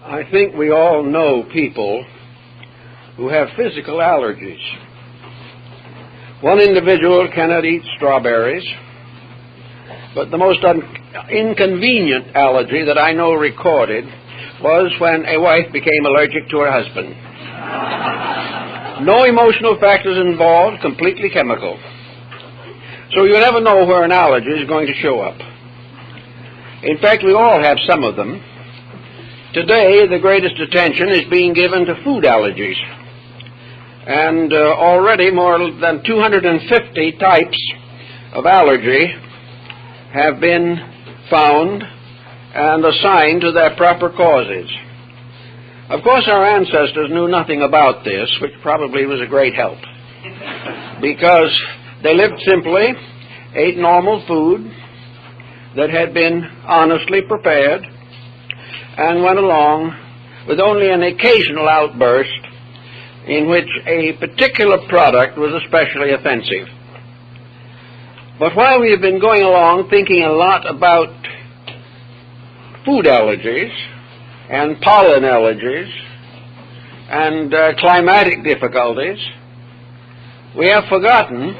I think we all know people who have physical allergies. One individual cannot eat strawberries, but the most inconvenient allergy that I know recorded was when a wife became allergic to her husband. No emotional factors involved, completely chemical. So you never know where an allergy is going to show up. In fact, we all have some of them. Today, the greatest attention is being given to food allergies. And already more than 250 types of allergy have been found and assigned to their proper causes. Of course, our ancestors knew nothing about this, which probably was a great help, because they lived simply, ate normal food that had been honestly prepared, and went along with only an occasional outburst in which a particular product was especially offensive. But while we have been going along thinking a lot about food allergies and pollen allergies and climatic difficulties, we have forgotten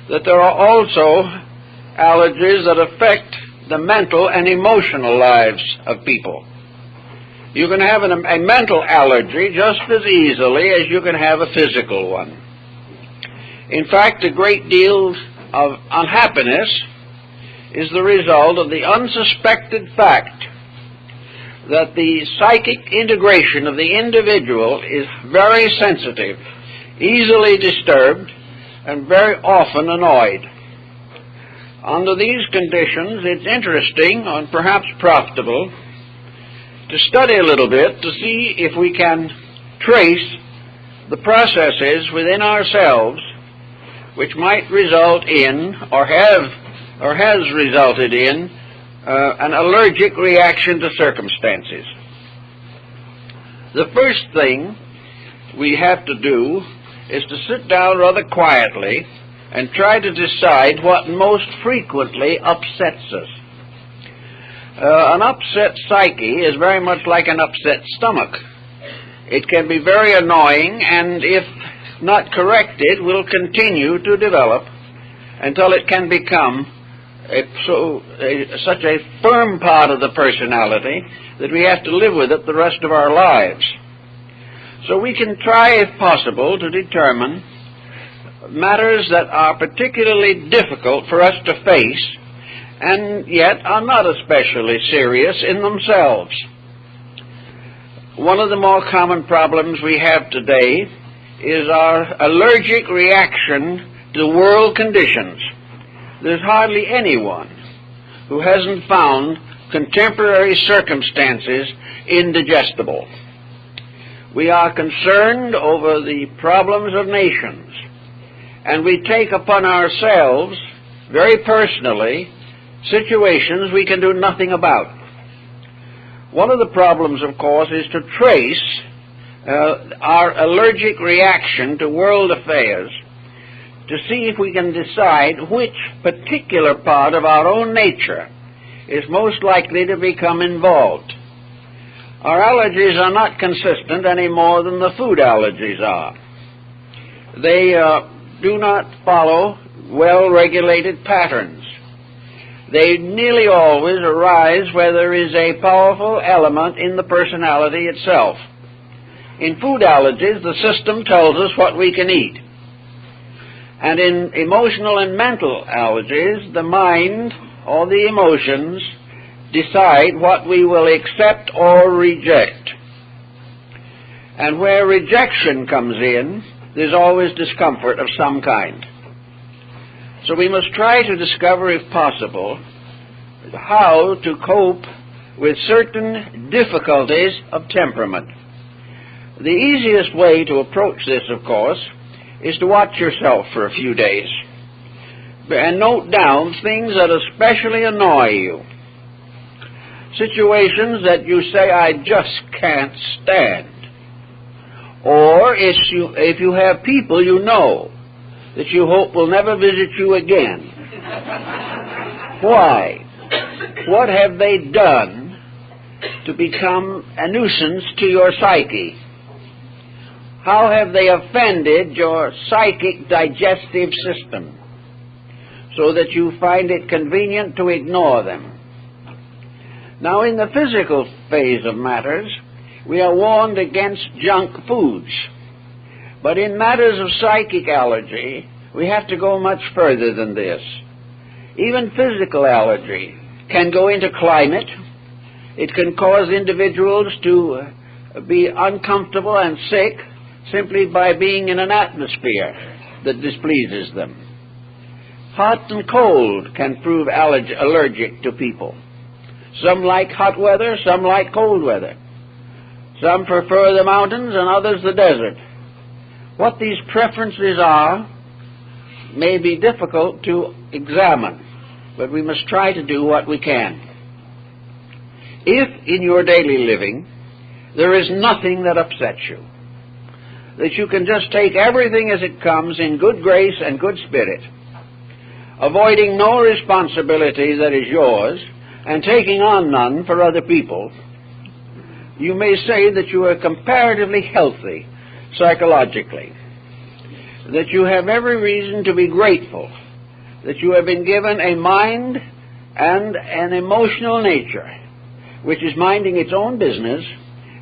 that there are also allergies that affect the mental and emotional lives of people. You can have a mental allergy just as easily as you can have a physical one. In fact, a great deal of unhappiness is the result of the unsuspected fact that the psychic integration of the individual is very sensitive, easily disturbed, and very often annoyed. Under these conditions, it's interesting and perhaps profitable to study a little bit to see if we can trace the processes within ourselves which might result in, or has resulted in, an allergic reaction to circumstances. The first thing we have to do is to sit down rather quietly and try to decide what most frequently upsets us. An upset psyche is very much like an upset stomach. It can be very annoying, and if not corrected, will continue to develop until it can become such a firm part of the personality that we have to live with it the rest of our lives. So we can try, if possible, to determine matters that are particularly difficult for us to face and yet are not especially serious in themselves. One of the more common problems we have today is our allergic reaction to world conditions. There's hardly anyone who hasn't found contemporary circumstances indigestible. We are concerned over the problems of nations, and we take upon ourselves, very personally, situations we can do nothing about. One of the problems, of course, is to trace our allergic reaction to world affairs, to see if we can decide which particular part of our own nature is most likely to become involved. Our allergies are not consistent any more than the food allergies are. They do not follow well-regulated patterns. They nearly always arise where there is a powerful element in the personality itself. In food allergies, the system tells us what we can eat. And in emotional and mental allergies, the mind or the emotions decide what we will accept or reject. And where rejection comes in, there's always discomfort of some kind. So we must try to discover, if possible, how to cope with certain difficulties of temperament. The easiest way to approach this, of course, is to watch yourself for a few days and note down things that especially annoy you. Situations that you say, I just can't stand. Or if you have people you know that you hope will never visit you again. Why? What have they done to become a nuisance to your psyche? How have they offended your psychic digestive system so that you find it convenient to ignore them? Now, in the physical phase of matters, we are warned against junk foods. But in matters of psychic allergy, we have to go much further than this. Even physical allergy can go into climate. It can cause individuals to be uncomfortable and sick simply by being in an atmosphere that displeases them. Hot and cold can prove allergic to people. Some like hot weather, some like cold weather. Some prefer the mountains and others the desert. What these preferences are may be difficult to examine, but we must try to do what we can. If in your daily living there is nothing that upsets you, that you can just take everything as it comes in good grace and good spirit, avoiding no responsibility that is yours, and taking on none for other people, you may say that you are comparatively healthy psychologically, that you have every reason to be grateful, that you have been given a mind and an emotional nature which is minding its own business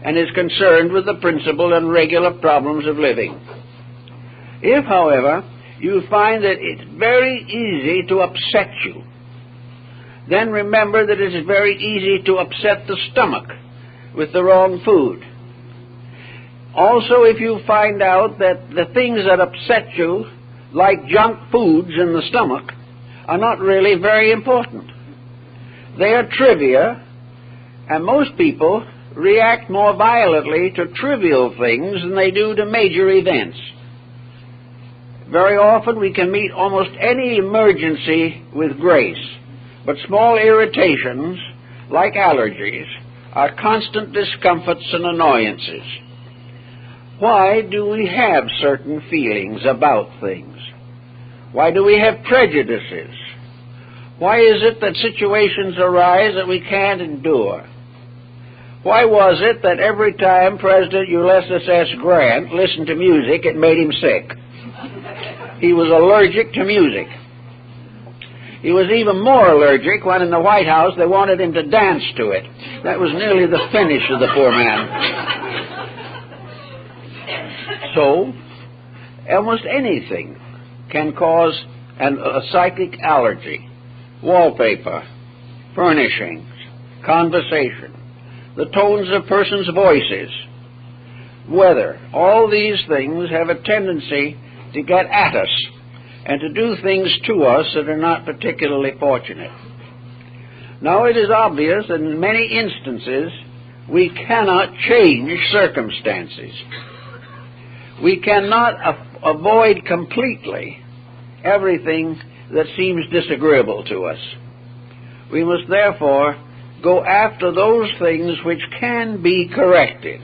and is concerned with the principal and regular problems of living. If, however, you find that it's very easy to upset you, then remember that it is very easy to upset the stomach with the wrong food. Also, if you find out that the things that upset you, like junk foods in the stomach, are not really very important. They are trivia, and most people react more violently to trivial things than they do to major events. Very often we can meet almost any emergency with grace, but small irritations, like allergies, are constant discomforts and annoyances. Why do we have certain feelings about things? Why do we have prejudices? Why is it that situations arise that we can't endure? Why was it that every time President Ulysses S. Grant listened to music, it made him sick? He was allergic to music. He was even more allergic when in the White House they wanted him to dance to it. That was nearly the finish of the poor man. So, almost anything can cause a psychic allergy. Wallpaper, furnishings, conversation, the tones of persons' voices, weather, all these things have a tendency to get at us and to do things to us that are not particularly fortunate. Now, it is obvious that in many instances we cannot change circumstances. We cannot avoid completely everything that seems disagreeable to us. We must therefore go after those things which can be corrected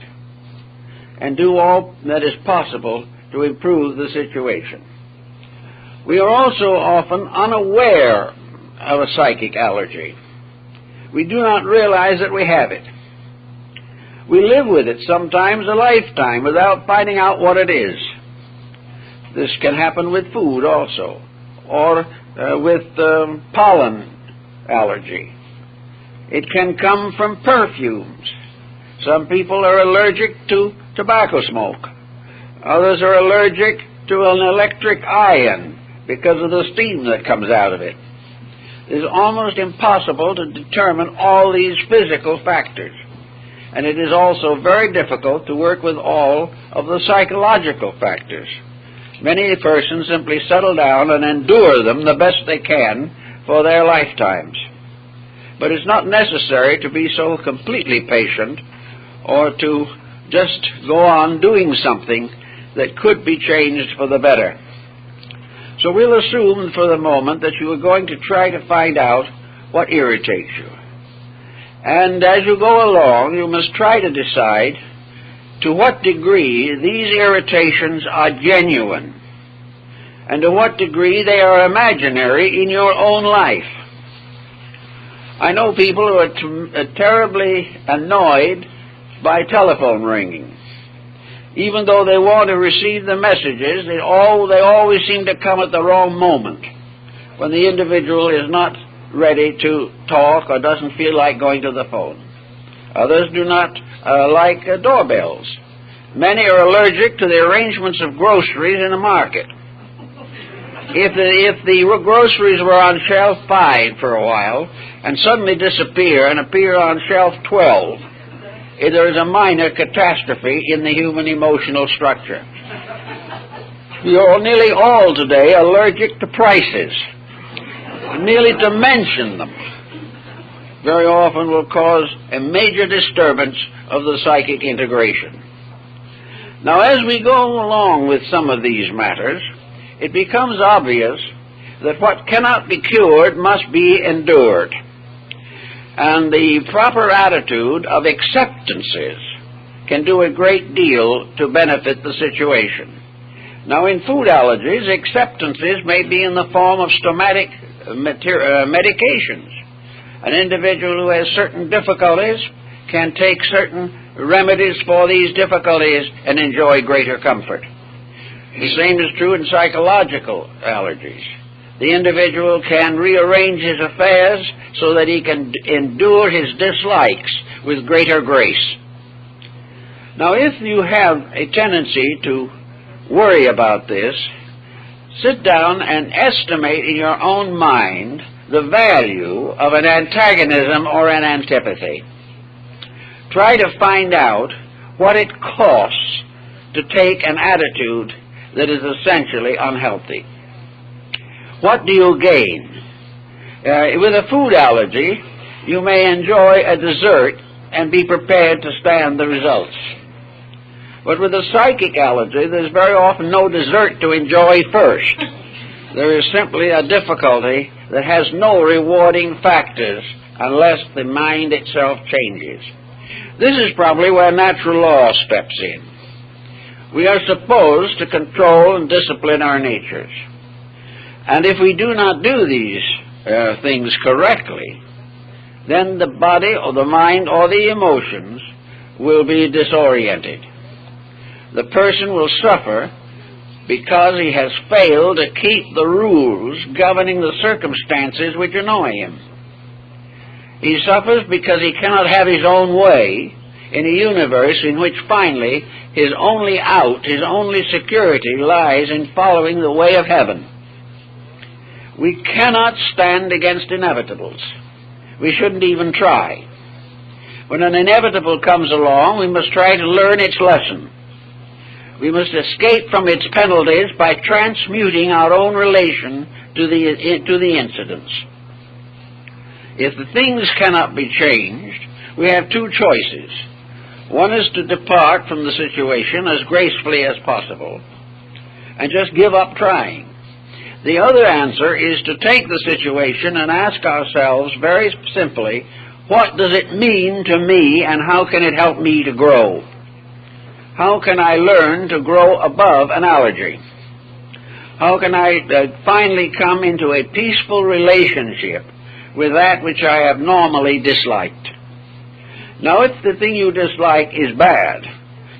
and do all that is possible to improve the situation. We are also often unaware of a psychic allergy. We do not realize that we have it. We live with it sometimes a lifetime without finding out what it is. This can happen with food also, or with pollen allergy. It can come from perfumes. Some people are allergic to tobacco smoke. Others are allergic to an electric iron because of the steam that comes out of it. It is almost impossible to determine all these physical factors. And it is also very difficult to work with all of the psychological factors. Many persons simply settle down and endure them the best they can for their lifetimes. But it's not necessary to be so completely patient or to just go on doing something that could be changed for the better. So we'll assume for the moment that you are going to try to find out what irritates you. And as you go along, you must try to decide to what degree these irritations are genuine and to what degree they are imaginary in your own life. I know people who are terribly annoyed by telephone ringing. Even though they want to receive the messages, they always seem to come at the wrong moment, when the individual is not ready to talk or doesn't feel like going to the phone. Others do not like doorbells. Many are allergic to the arrangements of groceries in a market. If the groceries were on shelf 5 for a while and suddenly disappear and appear on shelf 12, there is a minor catastrophe in the human emotional structure. We are nearly all today allergic to prices. Merely to mention them very often will cause a major disturbance of the psychic integration. Now, as we go along with some of these matters, it becomes obvious that what cannot be cured must be endured. And the proper attitude of acceptances can do a great deal to benefit the situation. Now, in food allergies, acceptances may be in the form of stomachic medications. An individual who has certain difficulties can take certain remedies for these difficulties and enjoy greater comfort. The same is true in psychological allergies. The individual can rearrange his affairs so that he can endure his dislikes with greater grace. Now, if you have a tendency to worry about this, sit down and estimate in your own mind the value of an antagonism or an antipathy. Try to find out what it costs to take an attitude that is essentially unhealthy. What do you gain? With a food allergy, you may enjoy a dessert and be prepared to stand the results. But with a psychic allergy, there's very often no dessert to enjoy first. There is simply a difficulty that has no rewarding factors unless the mind itself changes. This is probably where natural law steps in. We are supposed to control and discipline our natures. And if we do not do these things correctly, then the body or the mind or the emotions will be disoriented. The person will suffer because he has failed to keep the rules governing the circumstances which annoy him. He suffers because he cannot have his own way in a universe in which finally his only out, his only security lies in following the way of heaven. We cannot stand against inevitables. We shouldn't even try. When an inevitable comes along, we must try to learn its lesson. We must escape from its penalties by transmuting our own relation to the incidents. If the things cannot be changed, we have two choices. One is to depart from the situation as gracefully as possible and just give up trying. The other answer is to take the situation and ask ourselves very simply, what does it mean to me and how can it help me to grow? How can I learn to grow above an allergy? How can I finally come into a peaceful relationship with that which I have normally disliked? Now, if the thing you dislike is bad,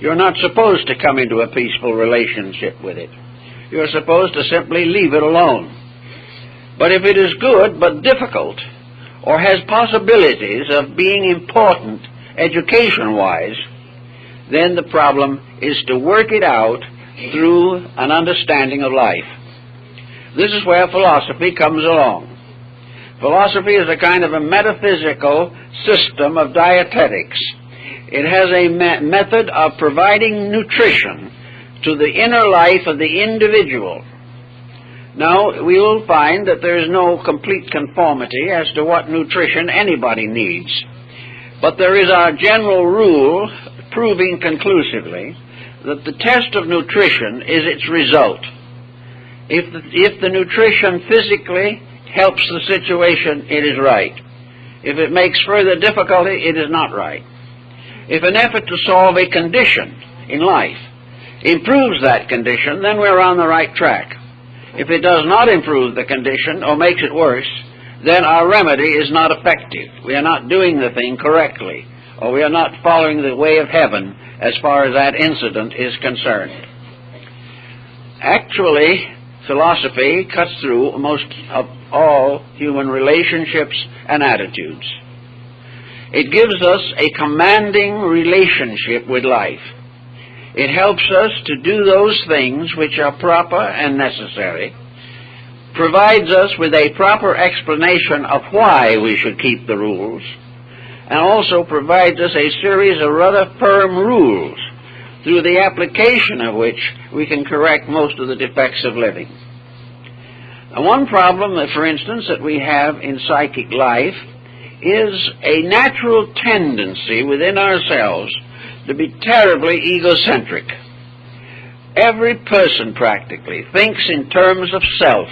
you're not supposed to come into a peaceful relationship with it. You're supposed to simply leave it alone. But if it is good but difficult, or has possibilities of being important education-wise, then the problem is to work it out through an understanding of life. This is where philosophy comes along. Philosophy is a kind of a metaphysical system of dietetics. It has a method of providing nutrition to the inner life of the individual. Now, we will find that there is no complete conformity as to what nutrition anybody needs. But there is our general rule proving conclusively that the test of nutrition is its result. If the nutrition physically helps the situation, it is right. If it makes further difficulty, it is not right. If an effort to solve a condition in life improves that condition, then we're on the right track. If it does not improve the condition or makes it worse, then our remedy is not effective. We are not doing the thing correctly, or we are not following the way of heaven as far as that incident is concerned. Actually, philosophy cuts through most of all human relationships and attitudes. It gives us a commanding relationship with life. It helps us to do those things which are proper and necessary, provides us with a proper explanation of why we should keep the rules, and also provides us a series of rather firm rules through the application of which we can correct most of the defects of living. Now, one problem, for instance, that we have in psychic life is a natural tendency within ourselves to be terribly egocentric. Every person practically thinks in terms of self.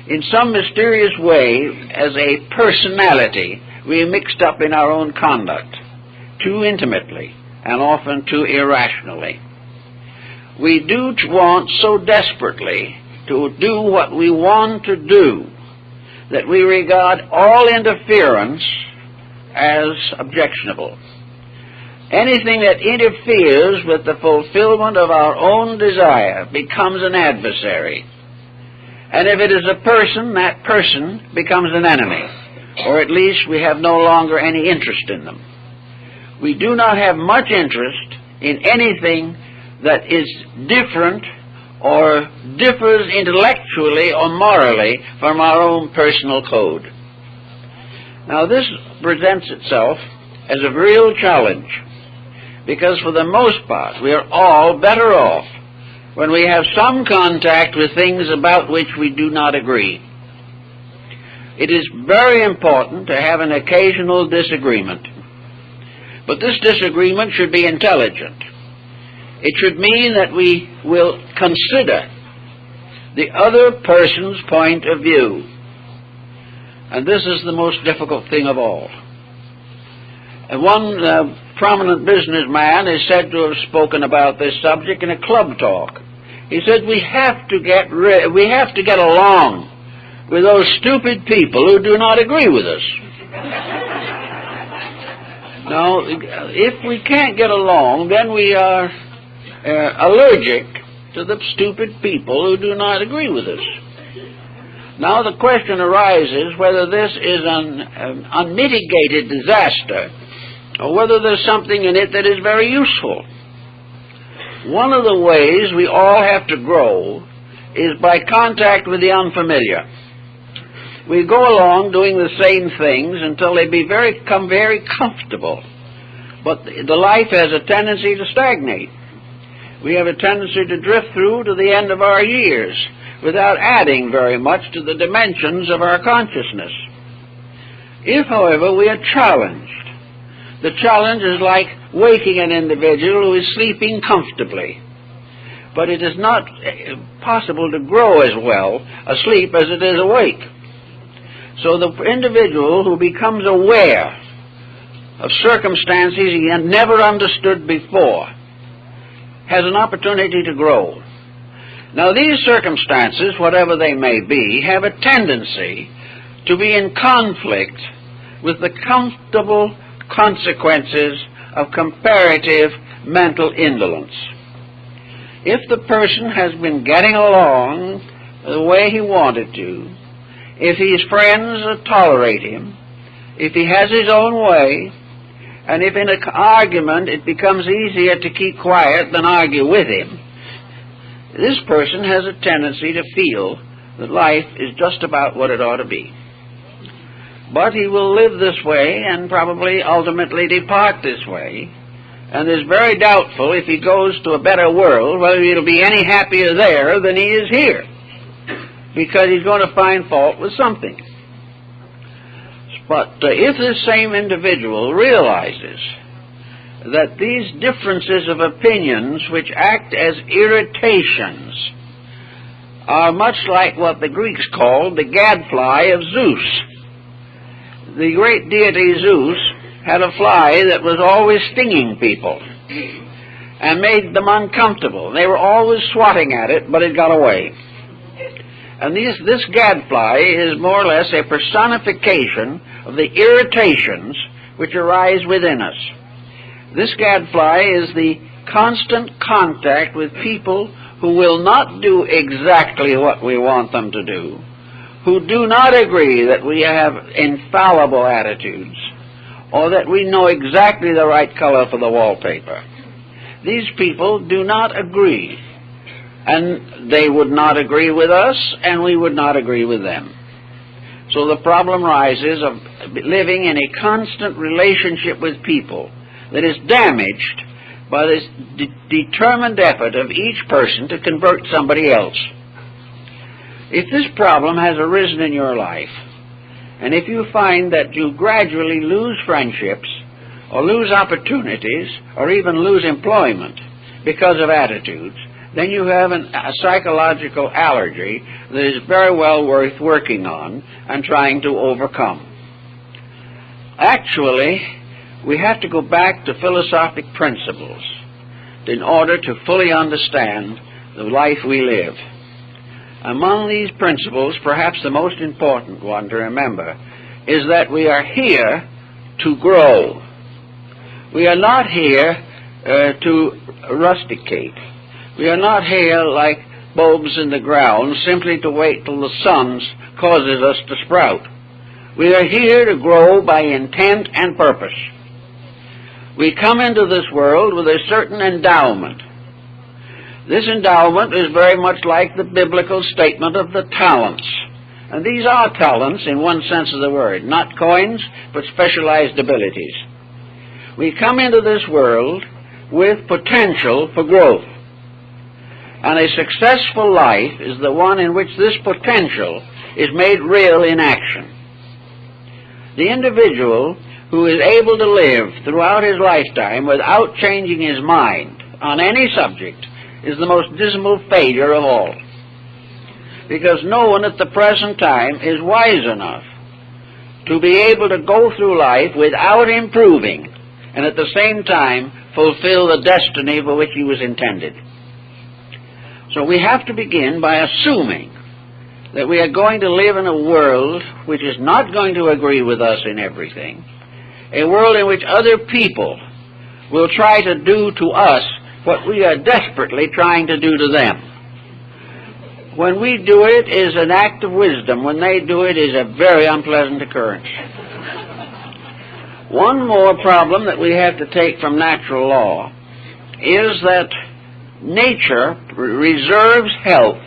In some mysterious way, as a personality, we are mixed up in our own conduct, too intimately and often too irrationally. We do want so desperately to do what we want to do that we regard all interference as objectionable. Anything that interferes with the fulfillment of our own desire becomes an adversary. And if it is a person, that person becomes an enemy, or at least we have no longer any interest in them. We do not have much interest in anything that is different or differs intellectually or morally from our own personal code. Now, this presents itself as a real challenge, because for the most part we are all better off when we have some contact with things about which we do not agree. It is very important to have an occasional disagreement, but this disagreement should be intelligent. It should mean that we will consider the other person's point of view. And this is the most difficult thing of all. And one prominent businessman is said to have spoken about this subject in a club talk. He said, we have to get along with those stupid people who do not agree with us. Now, if we can't get along, then we are allergic to the stupid people who do not agree with us. Now the question arises whether this is an unmitigated disaster or whether there's something in it that is very useful. One of the ways we all have to grow is by contact with the unfamiliar. We go along doing the same things until they become very comfortable, but the life has a tendency to stagnate. We have a tendency to drift through to the end of our years without adding very much to the dimensions of our consciousness. If, however, we are challenged, the challenge is like waking an individual who is sleeping comfortably, but it is not possible to grow as well asleep as it is awake. So the individual who becomes aware of circumstances he had never understood before has an opportunity to grow. Now, these circumstances, whatever they may be, have a tendency to be in conflict with the comfortable consequences of comparative mental indolence. If the person has been getting along the way he wanted to, if his friends tolerate him, if he has his own way, and if in an argument it becomes easier to keep quiet than argue with him, this person has a tendency to feel that life is just about what it ought to be. But he will live this way and probably ultimately depart this way, and it's very doubtful if he goes to a better world whether he'll be any happier there than he is here, because he's going to find fault with something. But if this same individual realizes that these differences of opinions which act as irritations are much like what the Greeks called the gadfly of Zeus. The great deity Zeus had a fly that was always stinging people and made them uncomfortable. They were always swatting at it, but it got away. And this gadfly is more or less a personification of the irritations which arise within us. This gadfly is the constant contact with people who will not do exactly what we want them to do, who do not agree that we have infallible attitudes, or that we know exactly the right color for the wallpaper. These people do not agree, and they would not agree with us, and we would not agree with them. So the problem rises of living in a constant relationship with people that is damaged by this determined effort of each person to convert somebody else. If this problem has arisen in your life, and if you find that you gradually lose friendships, or lose opportunities, or even lose employment because of attitudes, then you have a psychological allergy that is very well worth working on and trying to overcome. Actually, we have to go back to philosophic principles in order to fully understand the life we live. Among these principles, perhaps the most important one to remember is that we are here to grow. We are not here to rusticate. We are not here like bulbs in the ground simply to wait till the sun causes us to sprout. We are here to grow by intent and purpose. We come into this world with a certain endowment. This endowment is very much like the biblical statement of the talents. And these are talents in one sense of the word, not coins, but specialized abilities. We come into this world with potential for growth. And a successful life is the one in which this potential is made real in action. The individual who is able to live throughout his lifetime without changing his mind on any subject is the most dismal failure of all. Because no one at the present time is wise enough to be able to go through life without improving and at the same time fulfill the destiny for which he was intended. So we have to begin by assuming that we are going to live in a world which is not going to agree with us in everything, a world in which other people will try to do to us what we are desperately trying to do to them. When we do it is an act of wisdom. When they do it is a very unpleasant occurrence. One more problem that we have to take from natural law is that nature reserves health,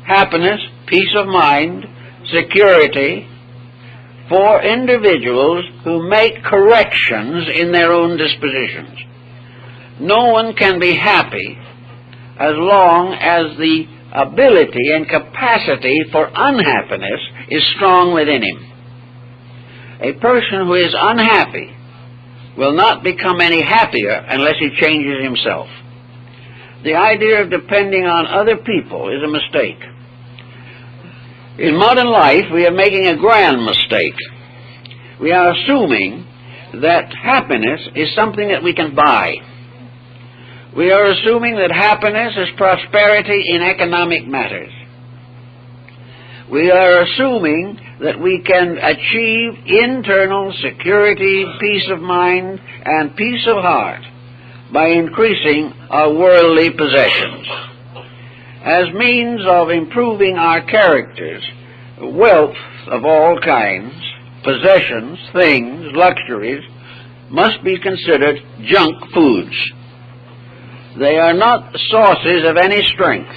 happiness, peace of mind, security for individuals who make corrections in their own dispositions. No one can be happy as long as the ability and capacity for unhappiness is strong within him. A person who is unhappy will not become any happier unless he changes himself. The idea of depending on other people is a mistake. In modern life, we are making a grand mistake. We are assuming that happiness is something that we can buy. We are assuming that happiness is prosperity in economic matters. We are assuming that we can achieve internal security, peace of mind, and peace of heart by increasing our worldly possessions. As means of improving our characters, wealth of all kinds, possessions, things, luxuries, must be considered junk foods. They are not sources of any strength.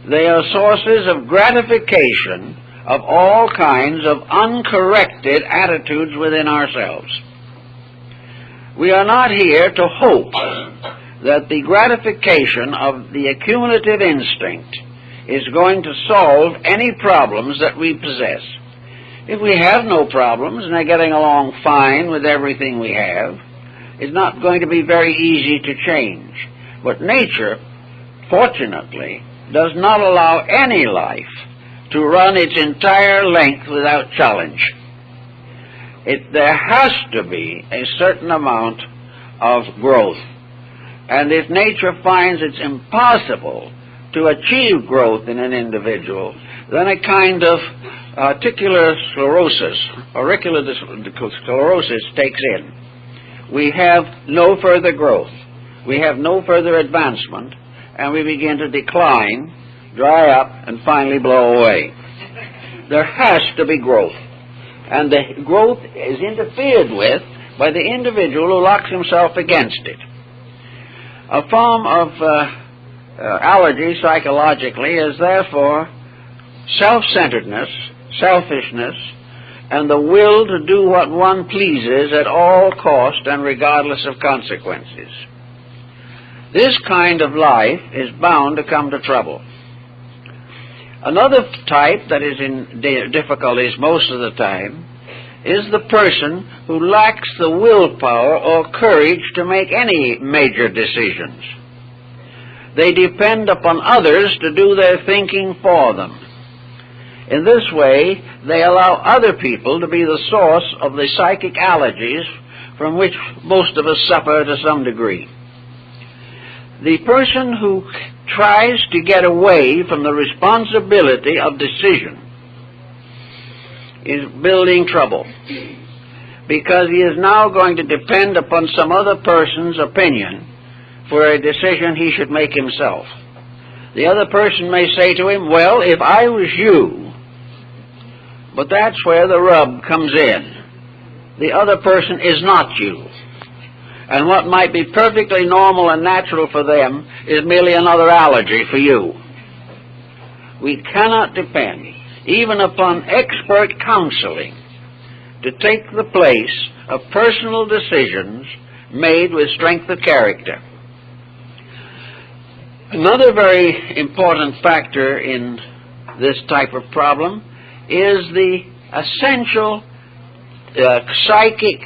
They are sources of gratification of all kinds of uncorrected attitudes within ourselves. We are not here to hope that the gratification of the accumulative instinct is going to solve any problems that we possess. If we have no problems and are getting along fine with everything we have, it's not going to be very easy to change. But nature, fortunately, does not allow any life to run its entire length without challenge. There has to be a certain amount of growth. And if nature finds it's impossible to achieve growth in an individual, then a kind of articular sclerosis, auricular sclerosis takes in. We have no further growth. We have no further advancement, and we begin to decline, dry up, and finally blow away. There has to be growth, and the growth is interfered with by the individual who locks himself against it. A form of allergy psychologically is therefore self-centeredness, selfishness, and the will to do what one pleases at all cost and regardless of consequences. This kind of life is bound to come to trouble. Another type that is in difficulties most of the time is the person who lacks the willpower or courage to make any major decisions. They depend upon others to do their thinking for them. In this way, they allow other people to be the source of the psychic allergies from which most of us suffer to some degree. The person who tries to get away from the responsibility of decision is building trouble, because he is now going to depend upon some other person's opinion for a decision he should make himself. The other person may say to him, well, if I was you, but that's where the rub comes in. The other person is not you. And what might be perfectly normal and natural for them is merely another allergy for you. We cannot depend even upon expert counseling to take the place of personal decisions made with strength of character. Another very important factor in this type of problem is the essential psychic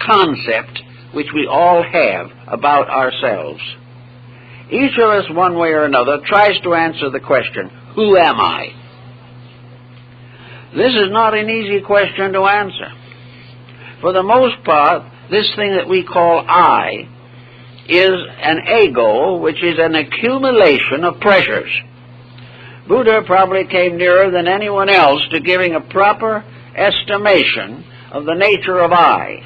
concept which we all have about ourselves. Each of us, one way or another, tries to answer the question, who am I? This is not an easy question to answer. For the most part, this thing that we call I is an ego, which is an accumulation of pressures. Buddha probably came nearer than anyone else to giving a proper estimation of the nature of I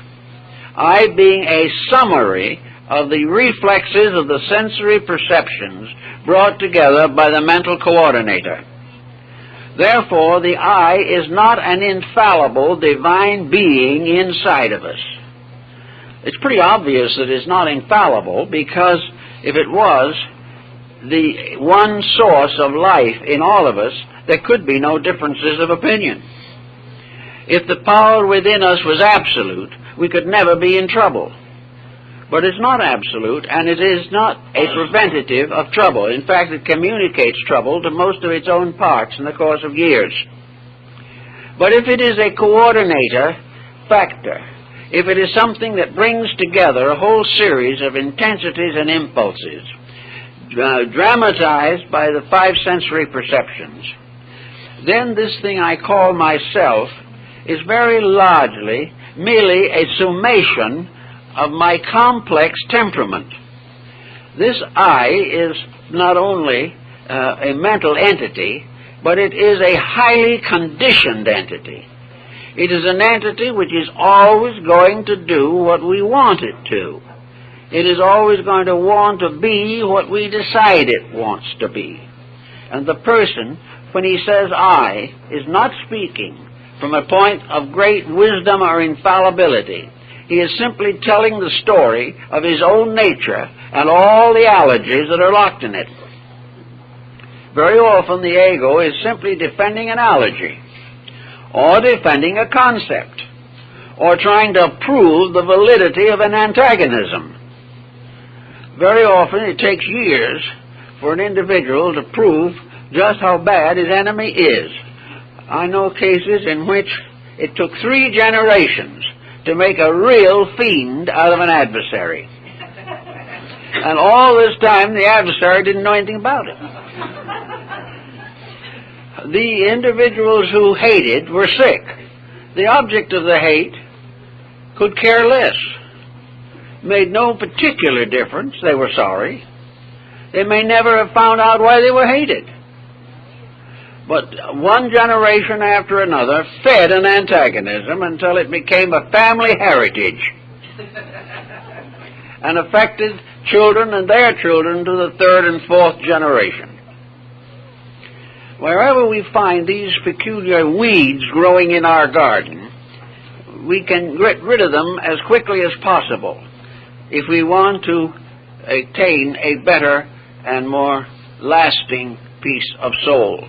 being a summary of the reflexes of the sensory perceptions brought together by the mental coordinator. Therefore, the I is not an infallible divine being inside of us. It's pretty obvious that it's not infallible, because if it was the one source of life in all of us, there could be no differences of opinion. If the power within us was absolute, we could never be in trouble. But it's not absolute, and it is not a preventative of trouble. In fact, it communicates trouble to most of its own parts in the course of years. But if it is a coordinator factor, if it is something that brings together a whole series of intensities and impulses, dramatized by the five sensory perceptions, then this thing I call myself is very largely merely a summation of my complex temperament. This I is not only a mental entity, but it is a highly conditioned entity. It is an entity which is always going to do what we want it to. It is always going to want to be what we decide it wants to be. And the person, when he says I, is not speaking from a point of great wisdom or infallibility. He is simply telling the story of his own nature and all the allergies that are locked in it. Very often the ego is simply defending an allergy, or defending a concept, or trying to prove the validity of an antagonism. Very often it takes years for an individual to prove just how bad his enemy is. I know cases in which it took 3 generations to make a real fiend out of an adversary. And all this time the adversary didn't know anything about it. The individuals who hated were sick. The object of the hate could care less. Made no particular difference. They were sorry. They may never have found out why they were hated. But one generation after another fed an antagonism until it became a family heritage and affected children and their children to the third and fourth generation. Wherever we find these peculiar weeds growing in our garden, we can get rid of them as quickly as possible if we want to attain a better and more lasting peace of soul.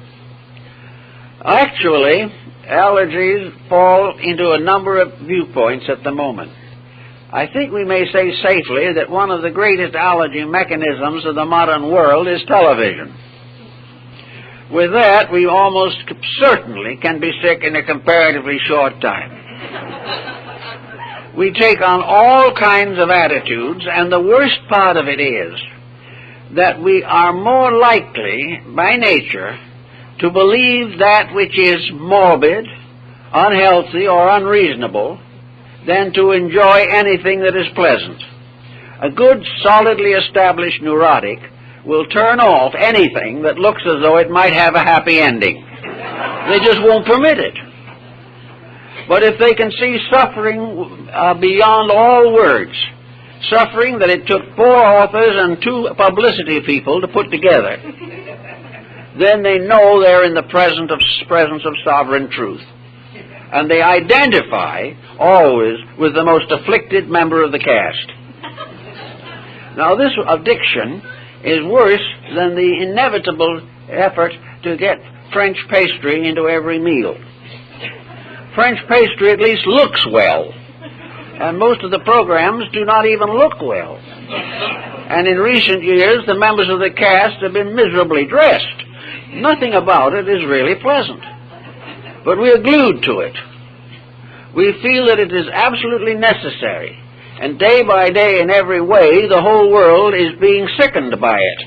Actually, allergies fall into a number of viewpoints at the moment. I think we may say safely that one of the greatest allergy mechanisms of the modern world is television. With that, we almost certainly can be sick in a comparatively short time. We take on all kinds of attitudes, and the worst part of it is that we are more likely, by nature, to believe that which is morbid, unhealthy, or unreasonable than to enjoy anything that is pleasant. A good, solidly established neurotic will turn off anything that looks as though it might have a happy ending. They just won't permit it. But if they can see suffering beyond all words, suffering that it took 4 authors and 2 publicity people to put together, then they know they're in the presence of sovereign truth. And they identify always with the most afflicted member of the caste. Now, this addiction is worse than the inevitable effort to get French pastry into every meal. French pastry at least looks well, and most of the programs do not even look well. And in recent years, the members of the cast have been miserably dressed. Nothing about it is really pleasant, but we are glued to it. We feel that it is absolutely necessary, and day by day in every way the whole world is being sickened by it.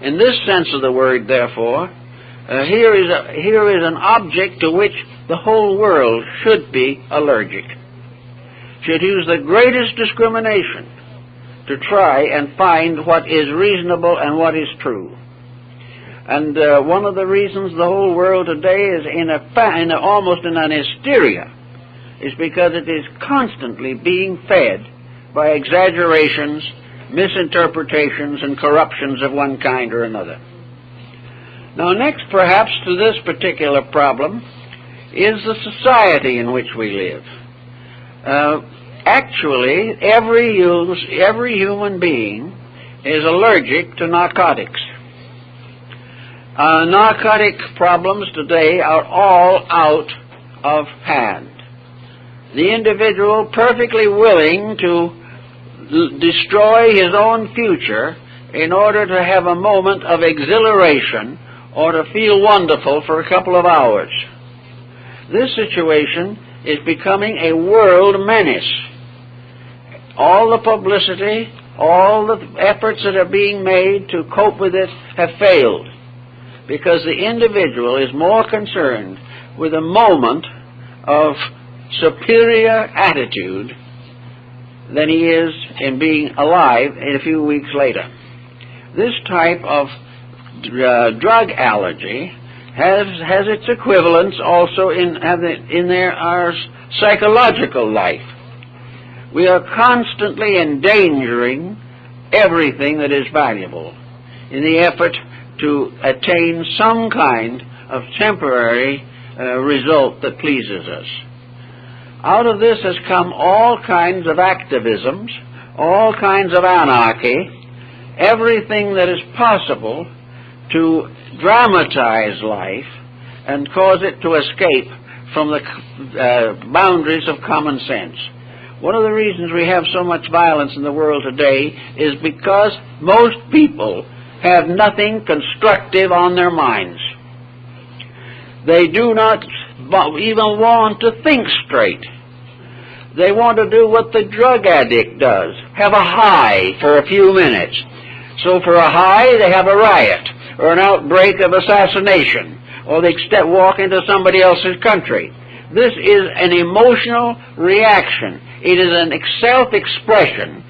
In this sense of the word, therefore, here is an object to which the whole world should be allergic, should use the greatest discrimination to try and find what is reasonable and what is true. And one of the reasons the whole world today is almost in an hysteria is because it is constantly being fed by exaggerations, misinterpretations, and corruptions of one kind or another. Now, next, perhaps, to this particular problem is the society in which we live. Actually, every human being is allergic to narcotics. Narcotic problems today are all out of hand. The individual perfectly willing to destroy his own future in order to have a moment of exhilaration or to feel wonderful for a couple of hours. This situation is becoming a world menace. All the publicity, all the efforts that are being made to cope with it have failed, because the individual is more concerned with a moment of superior attitude than he is in being alive in a few weeks later. This type of drug allergy has its equivalents also in our psychological life. We are constantly endangering everything that is valuable in the effort to attain some kind of temporary result that pleases us. Out of this has come all kinds of activisms, all kinds of anarchy, everything that is possible to dramatize life and cause it to escape from the boundaries of common sense. One of the reasons we have so much violence in the world today is because most people have nothing constructive on their minds. They do not even want to think straight. They want to do what the drug addict does, have a high for a few minutes. So for a high, they have a riot or an outbreak of assassination, or they walk into somebody else's country. This is an emotional reaction. It is a self-expression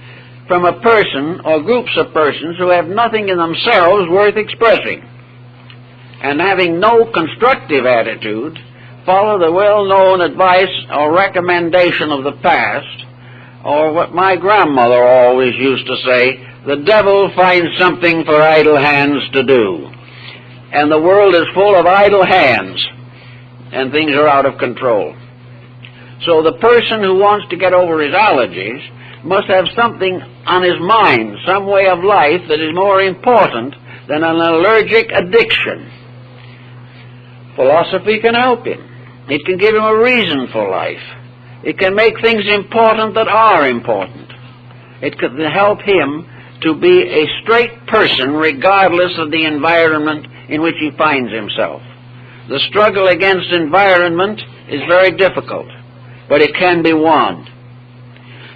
from a person or groups of persons who have nothing in themselves worth expressing, and having no constructive attitude, follow the well-known advice or recommendation of the past, or what my grandmother always used to say, the devil finds something for idle hands to do. And the world is full of idle hands, and things are out of control. So the person who wants to get over his allergies must have something on his mind, some way of life that is more important than an allergic addiction. Philosophy can help him. It can give him a reason for life. It can make things important that are important. It can help him to be a straight person regardless of the environment in which he finds himself. The struggle against environment is very difficult, but it can be won.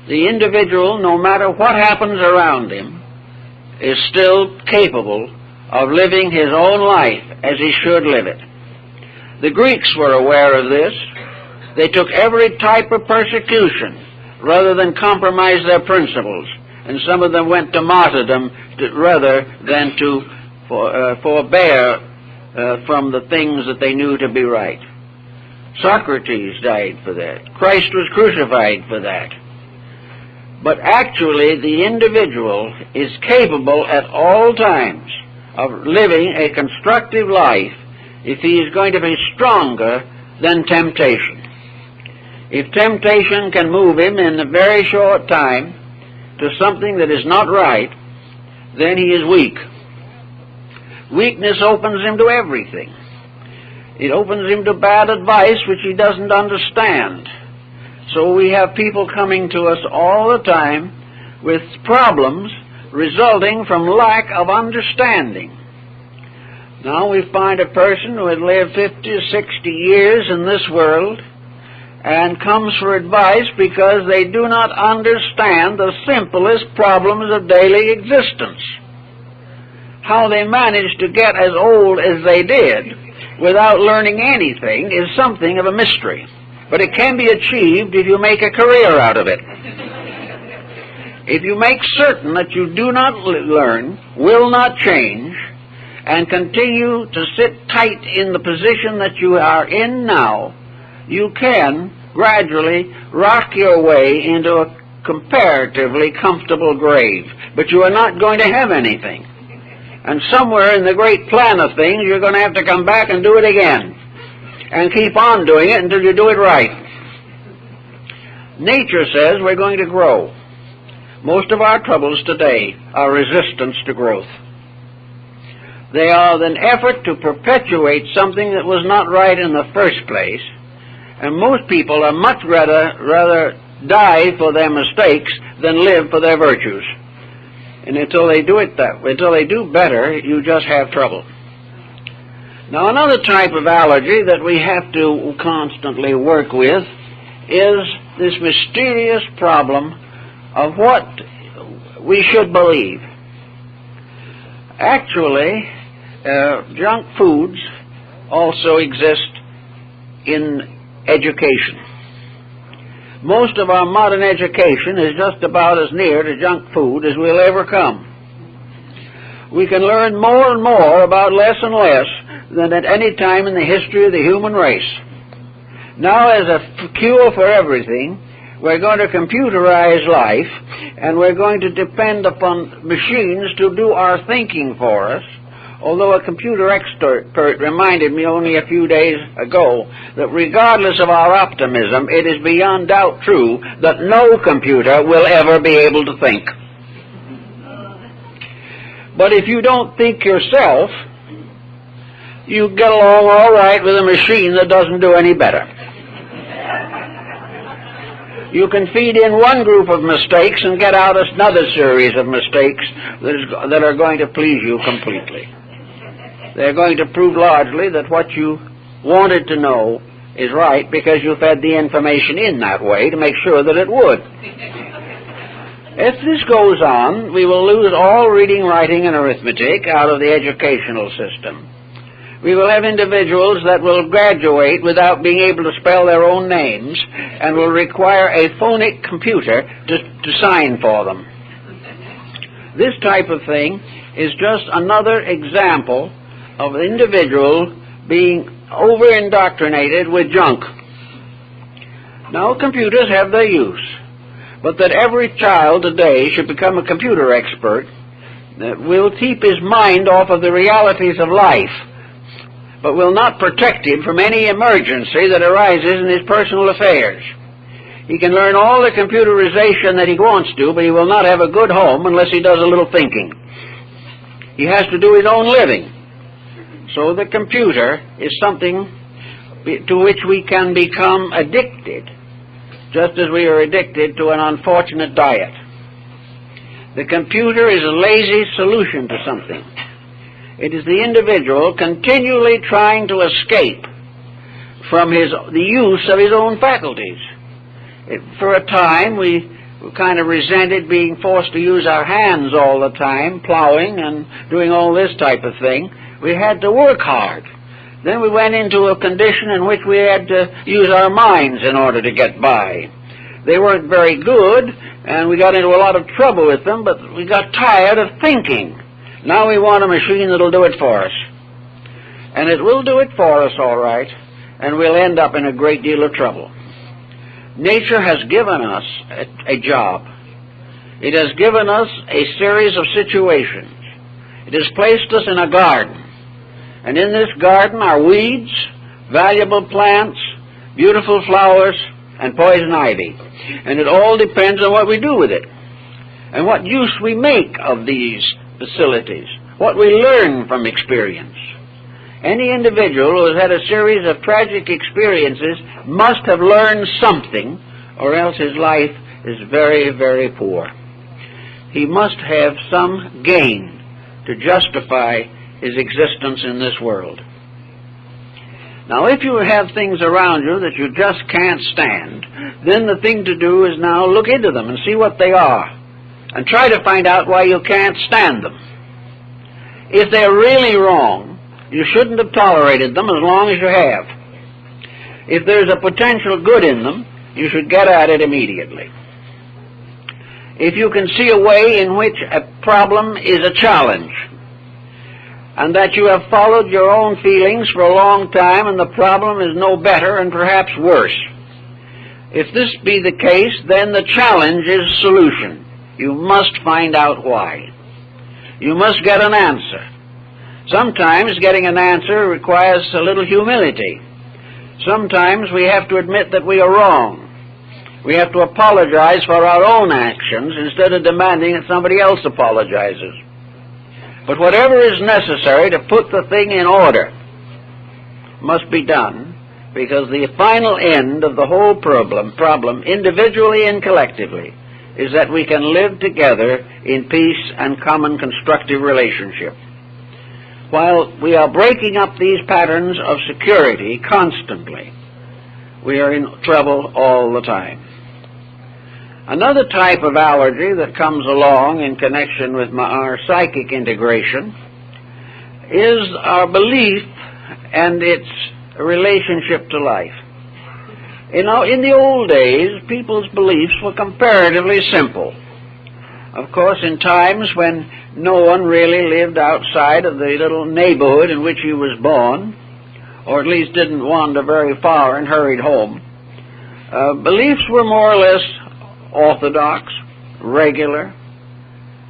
The individual, no matter what happens around him, is still capable of living his own life as he should live it. The Greeks were aware of this. They took every type of persecution rather than compromise their principles, and some of them went to martyrdom rather than to forbear from the things that they knew to be right. Socrates died for that. Christ was crucified for that. But actually, the individual is capable at all times of living a constructive life if he is going to be stronger than temptation. If temptation can move him in a very short time to something that is not right, then he is weak. Weakness opens him to everything. It opens him to bad advice which he doesn't understand. So we have people coming to us all the time with problems resulting from lack of understanding. Now we find a person who had lived 50 or 60 years in this world and comes for advice because they do not understand the simplest problems of daily existence. How they managed to get as old as they did without learning anything is something of a mystery. But it can be achieved if you make a career out of it. If you make certain that you do not learn, will not change, and continue to sit tight in the position that you are in now, you can gradually rock your way into a comparatively comfortable grave. But you are not going to have anything. And somewhere in the great plan of things, you're going to have to come back and do it again. And keep on doing it until you do it right. Nature says we're going to grow. Most of our troubles today are resistance to growth. They are an effort to perpetuate something that was not right in the first place, and most people are much rather die for their mistakes than live for their virtues. And until they do it that way, until they do better, you just have trouble. Now, another type of allergy that we have to constantly work with is this mysterious problem of what we should believe. Actually, junk foods also exist in education. Most of our modern education is just about as near to junk food as we'll ever come. We can learn more and more about less and less than at any time in the history of the human race. Now, as a cure for everything, we're going to computerize life, and we're going to depend upon machines to do our thinking for us, although a computer expert reminded me only a few days ago that regardless of our optimism, it is beyond doubt true that no computer will ever be able to think. But if you don't think yourself, you get along all right with a machine that doesn't do any better. You can feed in one group of mistakes and get out another series of mistakes that are going to please you completely. They're going to prove largely that what you wanted to know is right because you fed the information in that way to make sure that it would. If this goes on, we will lose all reading, writing, and arithmetic out of the educational system. We will have individuals that will graduate without being able to spell their own names and will require a phonic computer to sign for them. This type of thing is just another example of an individual being over-indoctrinated with junk. Now, computers have their use, but that every child today should become a computer expert that will keep his mind off of the realities of life, but will not protect him from any emergency that arises in his personal affairs. He can learn all the computerization that he wants to, but he will not have a good home unless he does a little thinking. He has to do his own living. So the computer is something to which we can become addicted, just as we are addicted to an unfortunate diet. The computer is a lazy solution to something. It is the individual continually trying to escape from the use of his own faculties. For a time, we kind of resented being forced to use our hands all the time, plowing and doing all this type of thing. We had to work hard. Then we went into a condition in which we had to use our minds in order to get by. They weren't very good, and we got into a lot of trouble with them, but we got tired of thinking. Now we want a machine that'll do it for us. And it will do it for us, all right, and we'll end up in a great deal of trouble. Nature has given us a job. It has given us a series of situations. It has placed us in a garden. And in this garden are weeds, valuable plants, beautiful flowers, and poison ivy. And it all depends on what we do with it and what use we make of these facilities, what we learn from experience. Any individual who has had a series of tragic experiences must have learned something, or else his life is very, very poor. He must have some gain to justify his existence in this world. Now, if you have things around you that you just can't stand, then the thing to do is now look into them and see what they are, and try to find out why you can't stand them. If they're really wrong, you shouldn't have tolerated them as long as you have. If there's a potential good in them, you should get at it immediately. If you can see a way in which a problem is a challenge, and that you have followed your own feelings for a long time and the problem is no better and perhaps worse, if this be the case, then the challenge is solution. You must find out why. You must get an answer. Sometimes getting an answer requires a little humility. Sometimes we have to admit that we are wrong. We have to apologize for our own actions instead of demanding that somebody else apologizes. But whatever is necessary to put the thing in order must be done, because the final end of the whole problem, individually and collectively, is that we can live together in peace and common constructive relationship. While we are breaking up these patterns of security constantly, we are in trouble all the time. Another type of allergy that comes along in connection with our psychic integration is our belief and its relationship to life. You know, in the old days, people's beliefs were comparatively simple. Of course, in times when no one really lived outside of the little neighborhood in which he was born, or at least didn't wander very far and hurried home, beliefs were more or less orthodox, regular,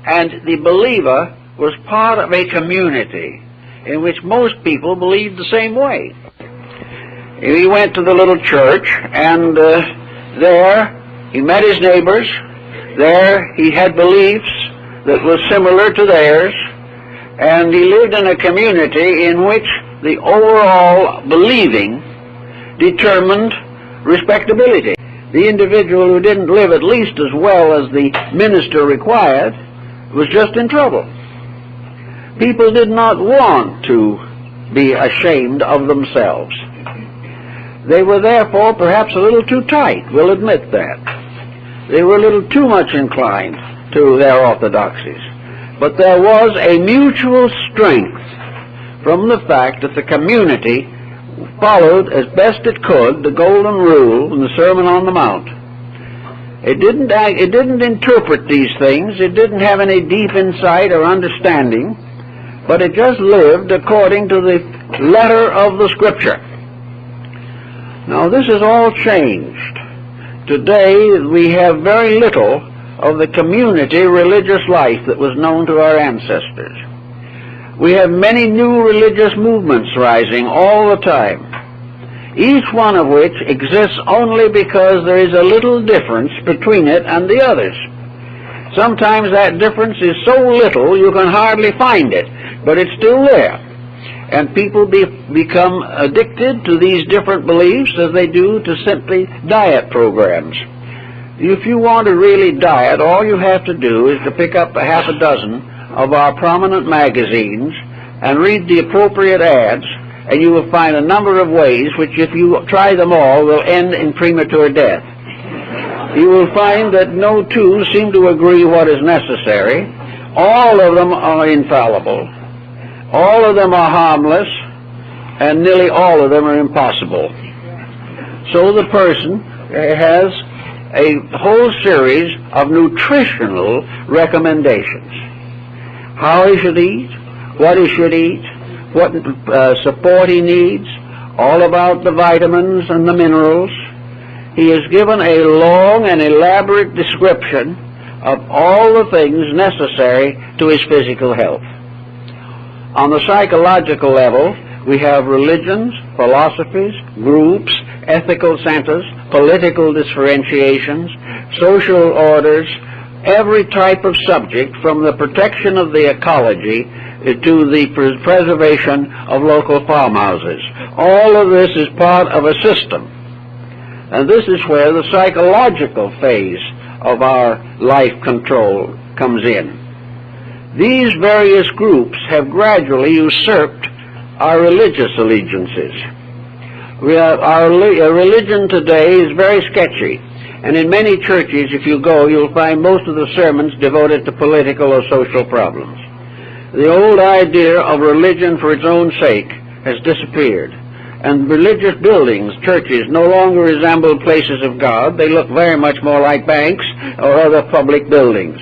and the believer was part of a community in which most people believed the same way. He went to the little church, and there he met his neighbors. There he had beliefs that were similar to theirs, and he lived in a community in which the overall believing determined respectability. The individual who didn't live at least as well as the minister required was just in trouble. People did not want to be ashamed of themselves. They were therefore perhaps a little too tight, we'll admit that. They were a little too much inclined to their orthodoxies. But there was a mutual strength from the fact that the community followed as best it could the golden rule in the Sermon on the Mount. It didn't interpret these things. It didn't have any deep insight or understanding, but it just lived according to the letter of the Scripture. Now, this has all changed. Today, we have very little of the community religious life that was known to our ancestors. We have many new religious movements rising all the time, each one of which exists only because there is a little difference between it and the others. Sometimes that difference is so little you can hardly find it, but it's still there. And people become addicted to these different beliefs as they do to simply diet programs. If you want to really diet, all you have to do is to pick up a half a dozen of our prominent magazines and read the appropriate ads, and you will find a number of ways which, if you try them all, will end in premature death. You will find that no two seem to agree what is necessary. All of them are infallible. All of them are harmless, and nearly all of them are impossible. So the person has a whole series of nutritional recommendations. How he should eat, what he should eat, what support he needs, all about the vitamins and the minerals. He has given a long and elaborate description of all the things necessary to his physical health. On the psychological level, we have religions, philosophies, groups, ethical centers, political differentiations, social orders, every type of subject, from the protection of the ecology to the preservation of local farmhouses. All of this is part of a system. And this is where the psychological phase of our life control comes in. These various groups have gradually usurped our religious allegiances. Our religion today is very sketchy, and in many churches, if you go, you'll find most of the sermons devoted to political or social problems. The old idea of religion for its own sake has disappeared, and religious buildings, churches, no longer resemble places of God. They look very much more like banks or other public buildings.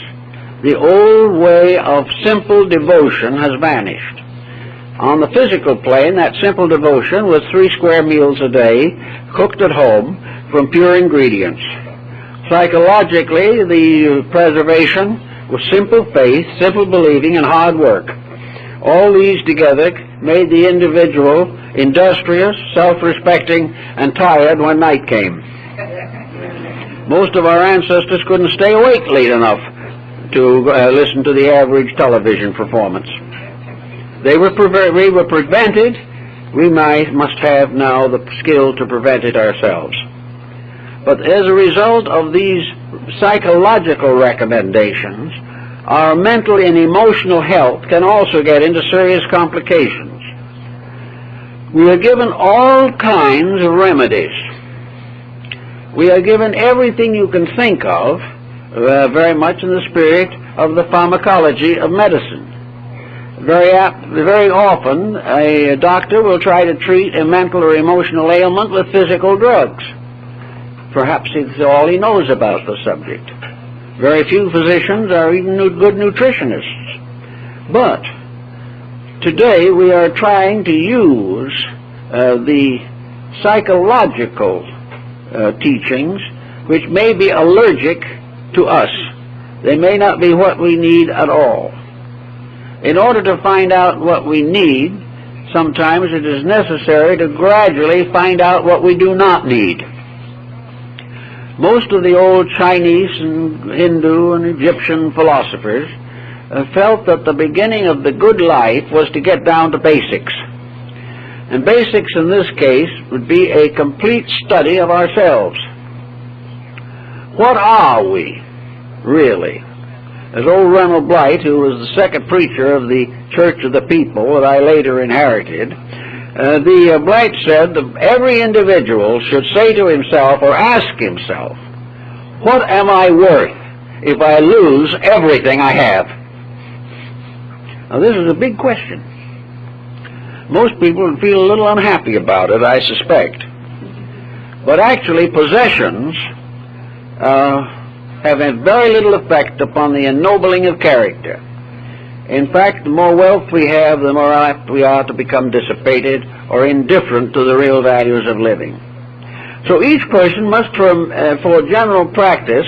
The old way of simple devotion has vanished. On the physical plane, that simple devotion was 3 square meals a day, cooked at home from pure ingredients. Psychologically, the preservation was simple faith, simple believing, and hard work. All these together made the individual industrious, self-respecting, and tired when night came. Most of our ancestors couldn't stay awake late enough to listen to the average television performance. We were prevented. We must have now the skill to prevent it ourselves. But as a result of these psychological recommendations, our mental and emotional health can also get into serious complications. We are given all kinds of remedies. We are given everything you can think of, very much in the spirit of the pharmacology of medicine. Very often, a doctor will try to treat a mental or emotional ailment with physical drugs. Perhaps it's all he knows about the subject. Very few physicians are even good nutritionists. But today we are trying to use the psychological teachings, which may be allergic to us. They may not be what we need at all. In order to find out what we need, sometimes it is necessary to gradually find out what we do not need. Most of the old Chinese and Hindu and Egyptian philosophers felt that the beginning of the good life was to get down to basics. And basics in this case would be a complete study of ourselves. What are we, really? As old Reynold Blight, who was the second preacher of the Church of the People that I later inherited, Blight said that every individual should say to himself or ask himself, what am I worth if I lose everything I have? Now this is a big question. Most people would feel a little unhappy about it, I suspect. But actually possessions have a very little effect upon the ennobling of character. In fact, the more wealth we have, the more apt we are to become dissipated or indifferent to the real values of living. So each person must, for general practice,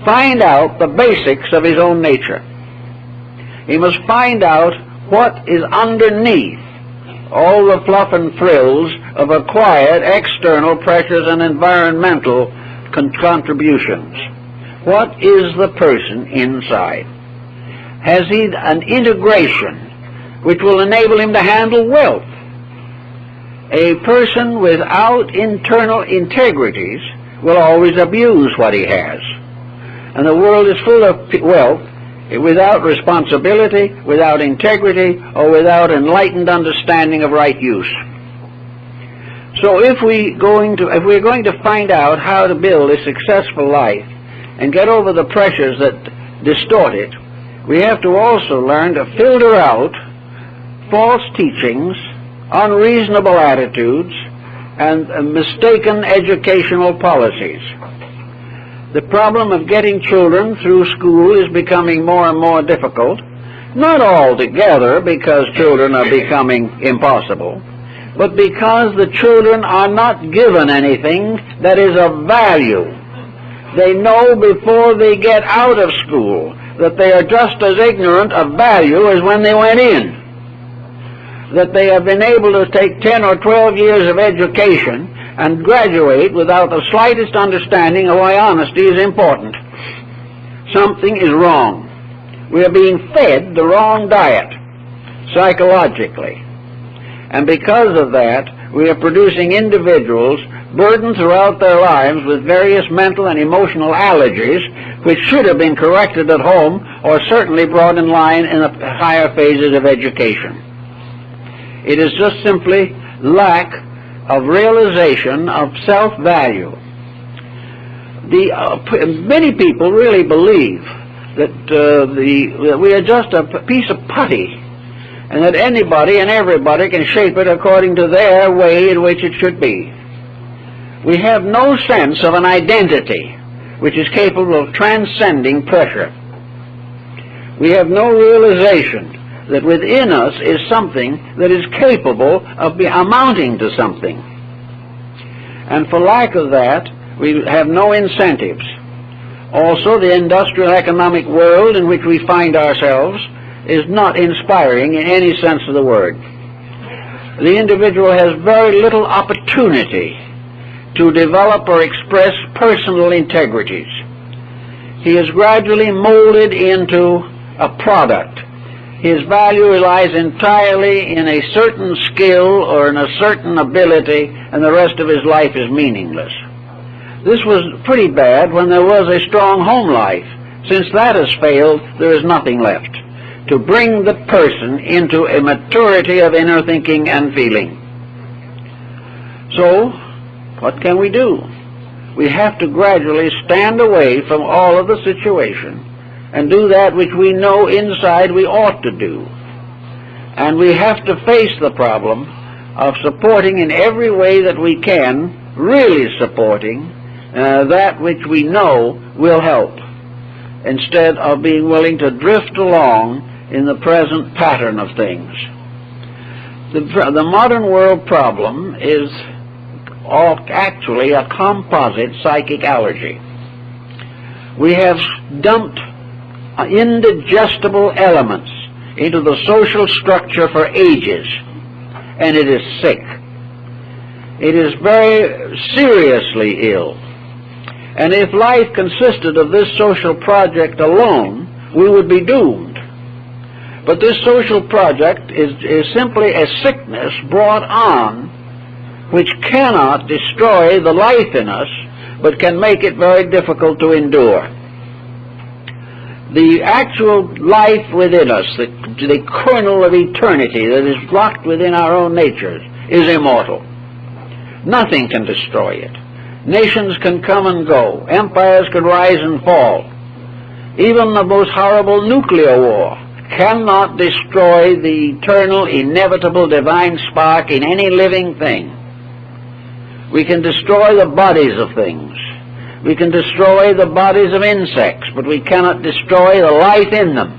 find out the basics of his own nature. He must find out what is underneath all the fluff and frills of acquired external pressures and environmental contributions. What is the person inside? Has he an integration which will enable him to handle wealth? A person without internal integrities will always abuse what he has. And the world is full of wealth without responsibility, without integrity, or without enlightened understanding of right use. So if we're going to find out how to build a successful life and get over the pressures that distort it, we have to also learn to filter out false teachings, unreasonable attitudes, and mistaken educational policies. The problem of getting children through school is becoming more and more difficult, not altogether because children are becoming impossible, but because the children are not given anything that is of value. They know before they get out of school that they are just as ignorant of value as when they went in, that they have been able to take 10 or 12 years of education and graduate without the slightest understanding of why honesty is important. Something is wrong. We are being fed the wrong diet, psychologically. And because of that, we are producing individuals burdened throughout their lives with various mental and emotional allergies which should have been corrected at home or certainly brought in line in the higher phases of education. It is just simply lack of realization of self-value. Many people really believe that we are just a piece of putty and that anybody and everybody can shape it according to their way in which it should be. We have no sense of an identity which is capable of transcending pressure. We have no realization that within us is something that is capable of amounting to something. And for lack of that, we have no incentives. Also, the industrial economic world in which we find ourselves is not inspiring in any sense of the word. The individual has very little opportunity to develop or express personal integrities. He is gradually molded into a product. His value lies entirely in a certain skill or in a certain ability, and the rest of his life is meaningless. This was pretty bad when there was a strong home life. Since that has failed, there is nothing left to bring the person into a maturity of inner thinking and feeling. So, what can we do? We have to gradually stand away from all of the situation and do that which we know inside we ought to do. And we have to face the problem of supporting in every way that we can, really supporting that which we know will help, instead of being willing to drift along in the present pattern of things. The modern world problem is actually a composite psychic allergy. We have dumped indigestible elements into the social structure for ages, and it is sick. It is very seriously ill. And if life consisted of this social project alone, we would be doomed. But this social project is simply a sickness brought on which cannot destroy the life in us, but can make it very difficult to endure. The actual life within us, the kernel of eternity that is locked within our own natures, is immortal. Nothing can destroy it. Nations can come and go. Empires can rise and fall. Even the most horrible nuclear war cannot destroy the eternal, inevitable divine spark in any living thing. We can destroy the bodies of things, We can destroy the bodies of insects, but we cannot destroy the life in them.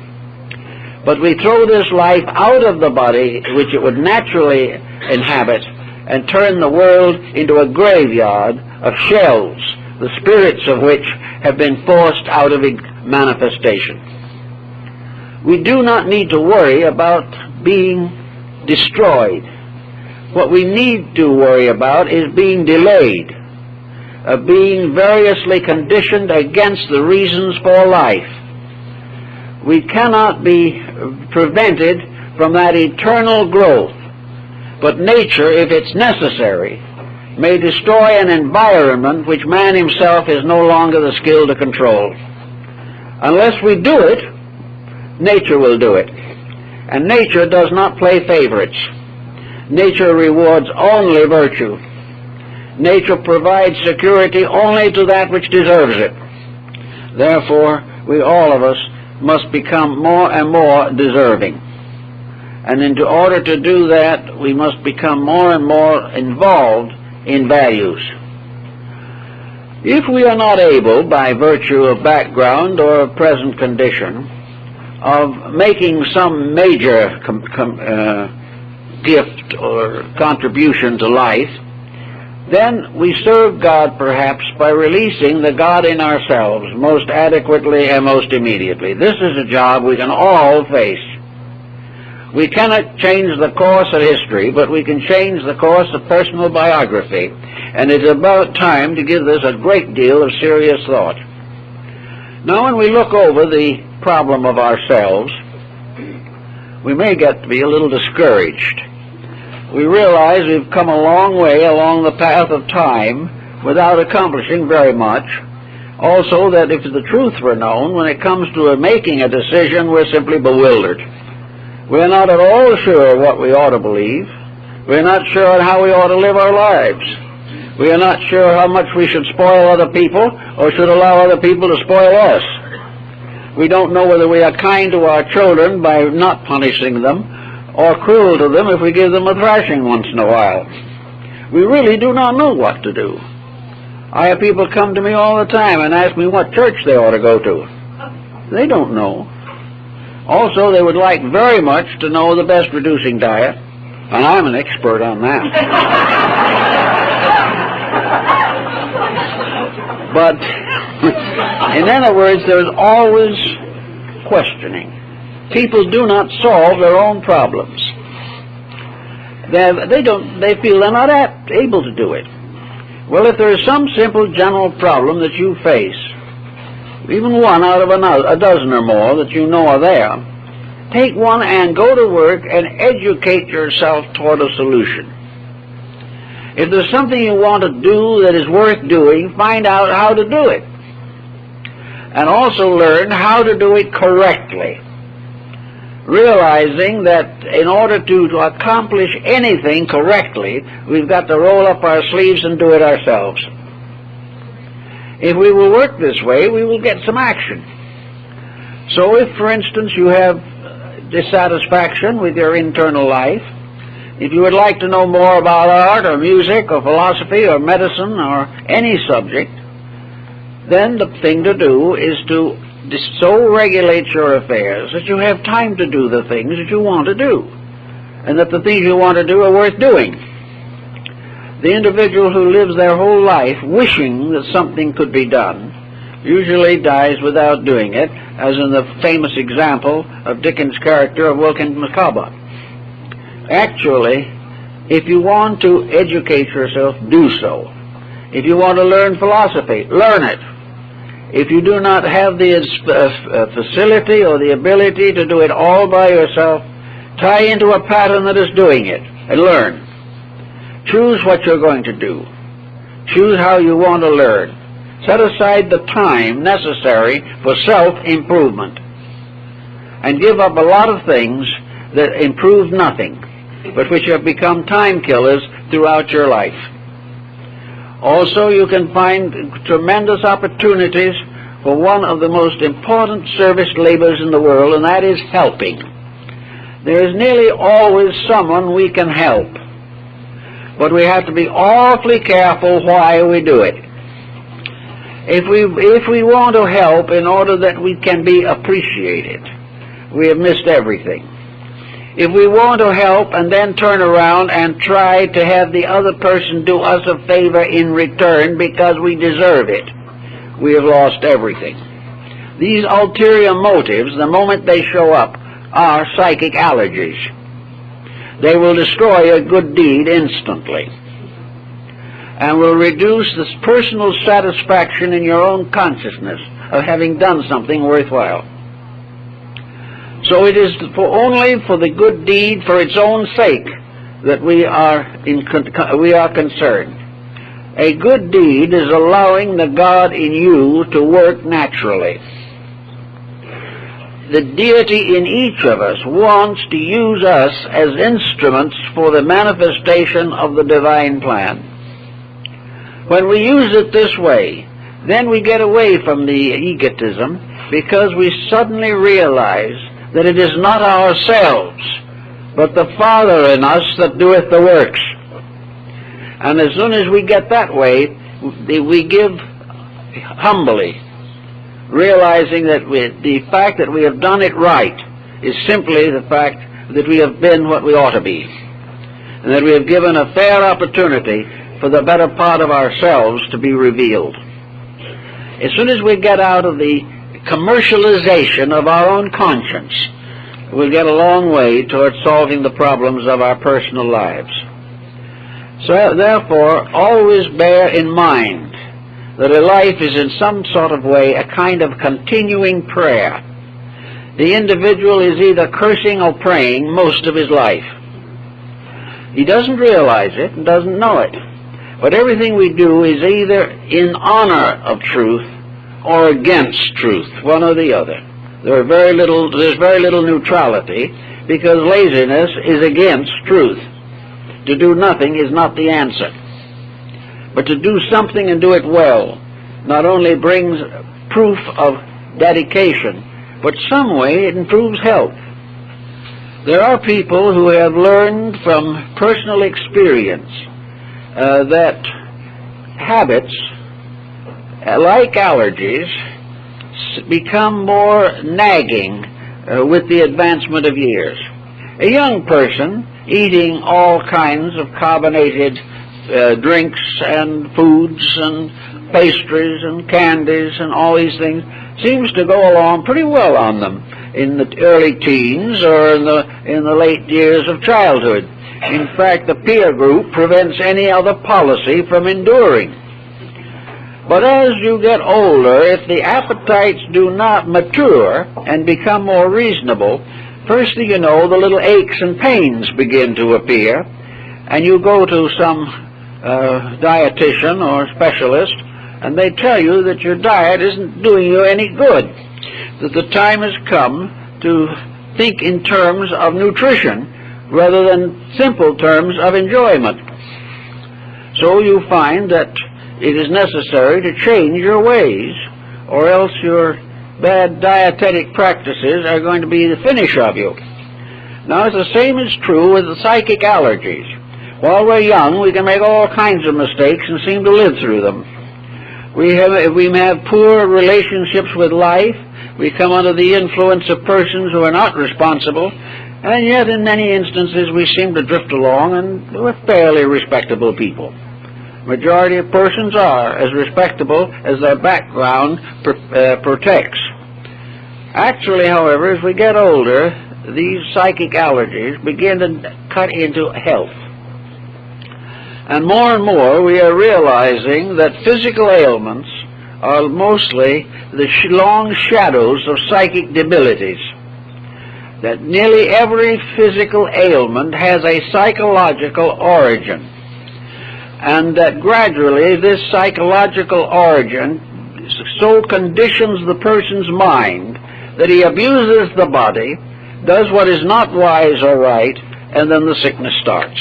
But we throw this life out of the body which it would naturally inhabit and turn the world into a graveyard of shells, the spirits of which have been forced out of manifestation. We do not need to worry about being destroyed. What we need to worry about is being delayed, being variously conditioned against the reasons for life. We cannot be prevented from that eternal growth, but nature, if it's necessary, may destroy an environment which man himself is no longer the skill to control. Unless we do it, nature will do it. And nature does not play favorites. Nature rewards only virtue. Nature provides security only to that which deserves it. Therefore, we all of us must become more and more deserving. And in order to do that, we must become more and more involved in values. If we are not able, by virtue of background or of present condition, of making some major gift or contribution to life, then we serve God perhaps by releasing the God in ourselves most adequately and most immediately. This is a job we can all face. We cannot change the course of history, but we can change the course of personal biography, and it's about time to give this a great deal of serious thought. Now, when we look over the problem of ourselves, we may get to be a little discouraged. We realize we've come a long way along the path of time without accomplishing very much. Also, that if the truth were known, when it comes to making a decision, we're simply bewildered. We're not at all sure what we ought to believe. We're not sure how we ought to live our lives. We are not sure how much we should spoil other people or should allow other people to spoil us. We don't know whether we are kind to our children by not punishing them, or cruel to them if we give them a thrashing once in a while. We really do not know what to do. I have people come to me all the time and ask me what church they ought to go to. They don't know. Also, they would like very much to know the best reducing diet, and I'm an expert on that. But, in other words, there's always questioning. People do not solve their own problems. They feel they're not able to do it. Well, if there is some simple general problem that you face, even one out of a dozen or more that you know are there, take one and go to work and educate yourself toward a solution. If there's something you want to do that is worth doing, find out how to do it. And also learn how to do it correctly, realizing that in order to accomplish anything correctly, we've got to roll up our sleeves and do it ourselves. If we will work this way, we will get some action. So if, for instance, you have dissatisfaction with your internal life, if you would like to know more about art or music or philosophy or medicine or any subject, then the thing to do is to so regulate your affairs that you have time to do the things that you want to do, and that the things you want to do are worth doing. The individual who lives their whole life wishing that something could be done usually dies without doing it, as in the famous example of Dickens' character of Wilkins Micawber. Actually, if you want to educate yourself, do so. If you want to learn philosophy, learn it. If you do not have the facility or the ability to do it all by yourself, tie into a pattern that is doing it and learn. Choose what you're going to do. Choose how you want to learn. Set aside the time necessary for self-improvement. And give up a lot of things that improve nothing, but which have become time killers throughout your life. Also, you can find tremendous opportunities for one of the most important service labors in the world, and that is helping. There is nearly always someone we can help, but we have to be awfully careful why we do it. If we want to help in order that we can be appreciated, we have missed everything. If we want to help and then turn around and try to have the other person do us a favor in return because we deserve it, we have lost everything. These ulterior motives, the moment they show up, are psychic allergies. They will destroy a good deed instantly and will reduce the personal satisfaction in your own consciousness of having done something worthwhile. So it is only for the good deed, for its own sake, that we are concerned. A good deed is allowing the God in you to work naturally. The deity in each of us wants to use us as instruments for the manifestation of the divine plan. When we use it this way, then we get away from the egotism, because we suddenly realize that it is not ourselves, but the Father in us that doeth the works. And as soon as we get that way, we give humbly, realizing that the fact that we have done it right is simply the fact that we have been what we ought to be, and that we have given a fair opportunity for the better part of ourselves to be revealed. As soon as we get out of the commercialization of our own conscience, we'll get a long way towards solving the problems of our personal lives. So therefore, always bear in mind that a life is in some sort of way a kind of continuing prayer. The individual is either cursing or praying most of his life. He doesn't realize it and doesn't know it. But everything we do is either in honor of truth or against truth, one or the other. There's very little neutrality, because laziness is against truth. To do nothing is not the answer. But to do something and do it well not only brings proof of dedication, but some way it improves health. There are people who have learned from personal experience that habits, like allergies, become more nagging with the advancement of years. A young person eating all kinds of carbonated drinks and foods and pastries and candies and all these things seems to go along pretty well on them in the early teens or in the late years of childhood. In fact, the peer group prevents any other policy from enduring. But as you get older, if the appetites do not mature and become more reasonable, first thing you know, the little aches and pains begin to appear, and you go to some dietitian or specialist, and they tell you that your diet isn't doing you any good, that the time has come to think in terms of nutrition rather than simple terms of enjoyment. So you find that it is necessary to change your ways, or else your bad dietetic practices are going to be the finish of you. Now, the same is true with the psychic allergies. While we're young, we can make all kinds of mistakes and seem to live through them. We have poor relationships with life. We come under the influence of persons who are not responsible, and yet in many instances we seem to drift along, and we're fairly respectable people. Majority of persons are as respectable as their background protects. Actually, however, as we get older, these psychic allergies begin to cut into health. And more we are realizing that physical ailments are mostly the long shadows of psychic debilities. That nearly every physical ailment has a psychological origin, and that gradually this psychological origin so conditions the person's mind that he abuses the body, does what is not wise or right, and then the sickness starts.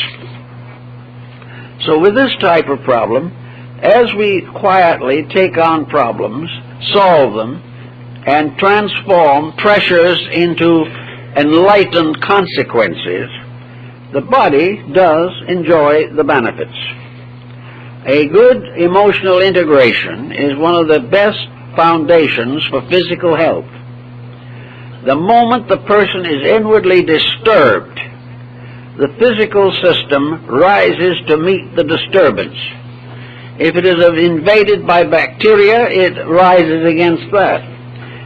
So with this type of problem, as we quietly take on problems, solve them, and transform pressures into enlightened consequences, the body does enjoy the benefits. A good emotional integration is one of the best foundations for physical health. The moment the person is inwardly disturbed, the physical system rises to meet the disturbance. If it is invaded by bacteria, it rises against that.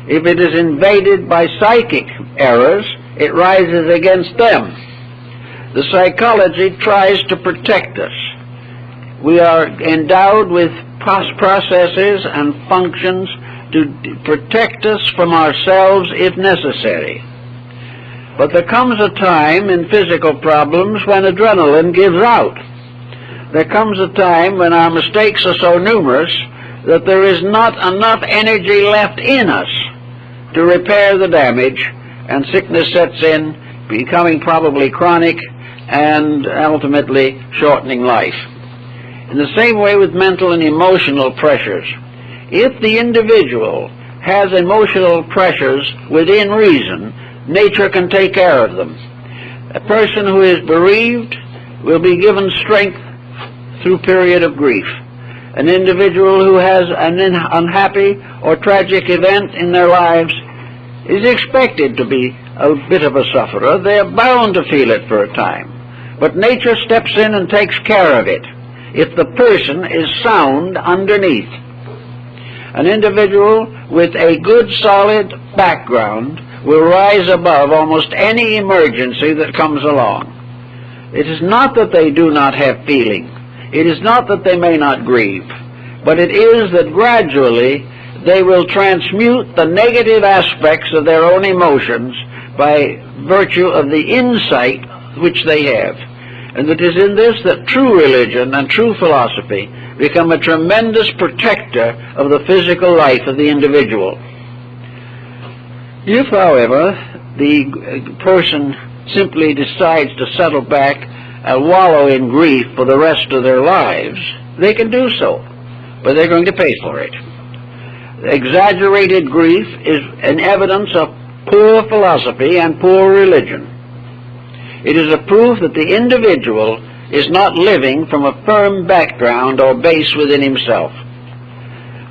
If it is invaded by psychic errors, it rises against them. The psychology tries to protect us. We are endowed with processes and functions to protect us from ourselves if necessary. But there comes a time in physical problems when adrenaline gives out. There comes a time when our mistakes are so numerous that there is not enough energy left in us to repair the damage, and sickness sets in, becoming probably chronic and ultimately shortening life. In the same way with mental and emotional pressures. If the individual has emotional pressures within reason, nature can take care of them. A person who is bereaved will be given strength through period of grief. An individual who has an unhappy or tragic event in their lives is expected to be a bit of a sufferer. They are bound to feel it for a time. But nature steps in and takes care of it if the person is sound underneath. An individual with a good solid background will rise above almost any emergency that comes along. It is not that they do not have feeling. It is not that they may not grieve. But it is that gradually they will transmute the negative aspects of their own emotions by virtue of the insight which they have. And it is in this that true religion and true philosophy become a tremendous protector of the physical life of the individual. If, however, the person simply decides to settle back and wallow in grief for the rest of their lives, they can do so, but they're going to pay for it. Exaggerated grief is an evidence of poor philosophy and poor religion. It is a proof that the individual is not living from a firm background or base within himself.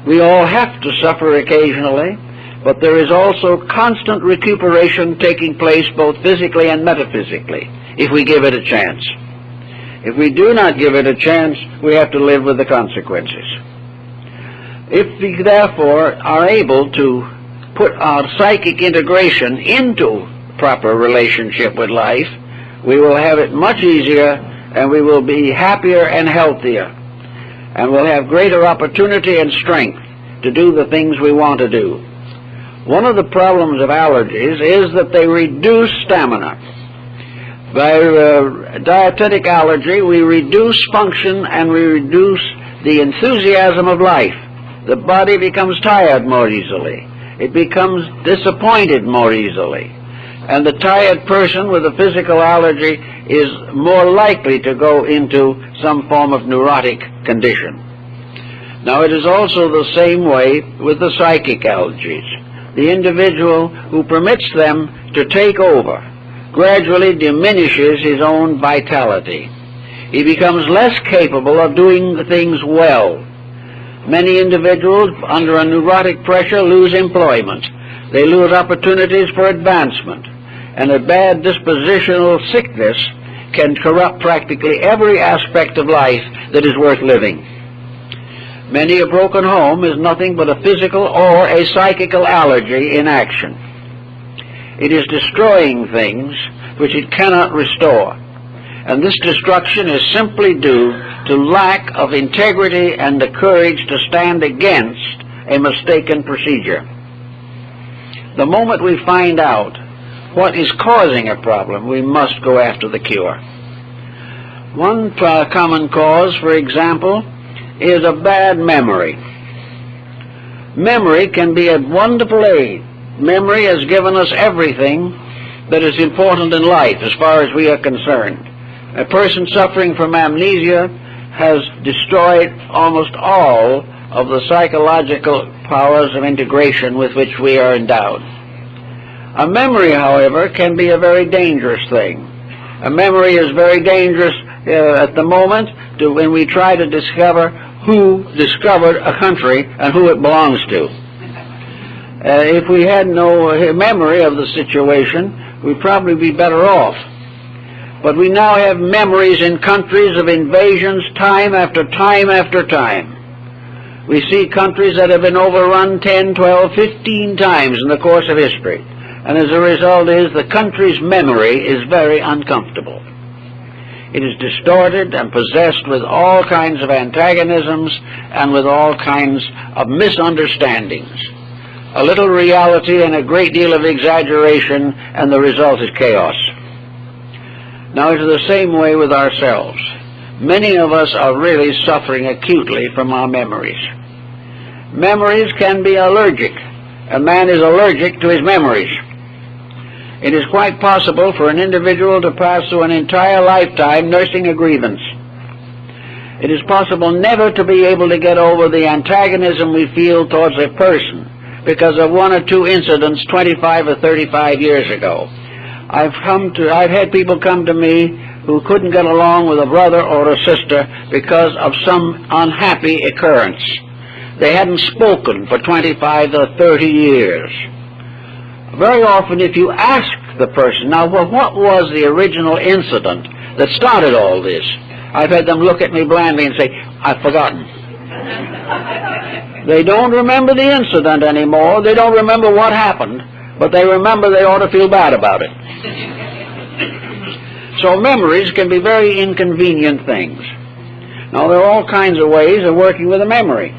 We all have to suffer occasionally, but there is also constant recuperation taking place both physically and metaphysically, if we give it a chance. If we do not give it a chance, we have to live with the consequences. If we therefore are able to put our psychic integration into proper relationship with life, we will have it much easier, and we will be happier and healthier, and we'll have greater opportunity and strength to do the things we want to do. One of the problems of allergies is that they reduce stamina. By dietetic allergy, we reduce function and we reduce the enthusiasm of life. The body becomes tired more easily. It becomes disappointed more easily. And the tired person with a physical allergy is more likely to go into some form of neurotic condition. Now, it is also the same way with the psychic allergies. The individual who permits them to take over gradually diminishes his own vitality. He becomes less capable of doing things well. Many individuals under a neurotic pressure lose employment. They lose opportunities for advancement. And a bad dispositional sickness can corrupt practically every aspect of life that is worth living. Many a broken home is nothing but a physical or a psychical allergy in action. It is destroying things which it cannot restore. And this destruction is simply due to lack of integrity and the courage to stand against a mistaken procedure. The moment we find out what is causing a problem, we must go after the cure. One common cause, for example, is a bad memory. Memory can be a wonderful aid. Memory has given us everything that is important in life as far as we are concerned. A person suffering from amnesia has destroyed almost all of the psychological powers of integration with which we are endowed. A memory, however, can be a very dangerous thing. A memory is very dangerous at the moment when we try to discover who discovered a country and who it belongs to. If we had no memory of the situation, we'd probably be better off. But we now have memories in countries of invasions time after time after time. We see countries that have been overrun 10, 12, 15 times in the course of history. And as a result is the country's memory is very uncomfortable. It is distorted and possessed with all kinds of antagonisms and with all kinds of misunderstandings. A little reality and a great deal of exaggeration, and the result is chaos. Now it's the same way with ourselves. Many of us are really suffering acutely from our memories. Memories can be allergic. A man is allergic to his memories. It is quite possible for an individual to pass through an entire lifetime nursing a grievance. It is possible never to be able to get over the antagonism we feel towards a person because of one or two incidents 25 or 35 years ago. I've had people come to me who couldn't get along with a brother or a sister because of some unhappy occurrence. They hadn't spoken for 25 or 30 years. Very often if you ask the person, now what was the original incident that started all this? I've had them look at me blandly and say, I've forgotten. They don't remember the incident anymore. They don't remember what happened, but they remember they ought to feel bad about it. So memories can be very inconvenient things. Now there are all kinds of ways of working with a memory.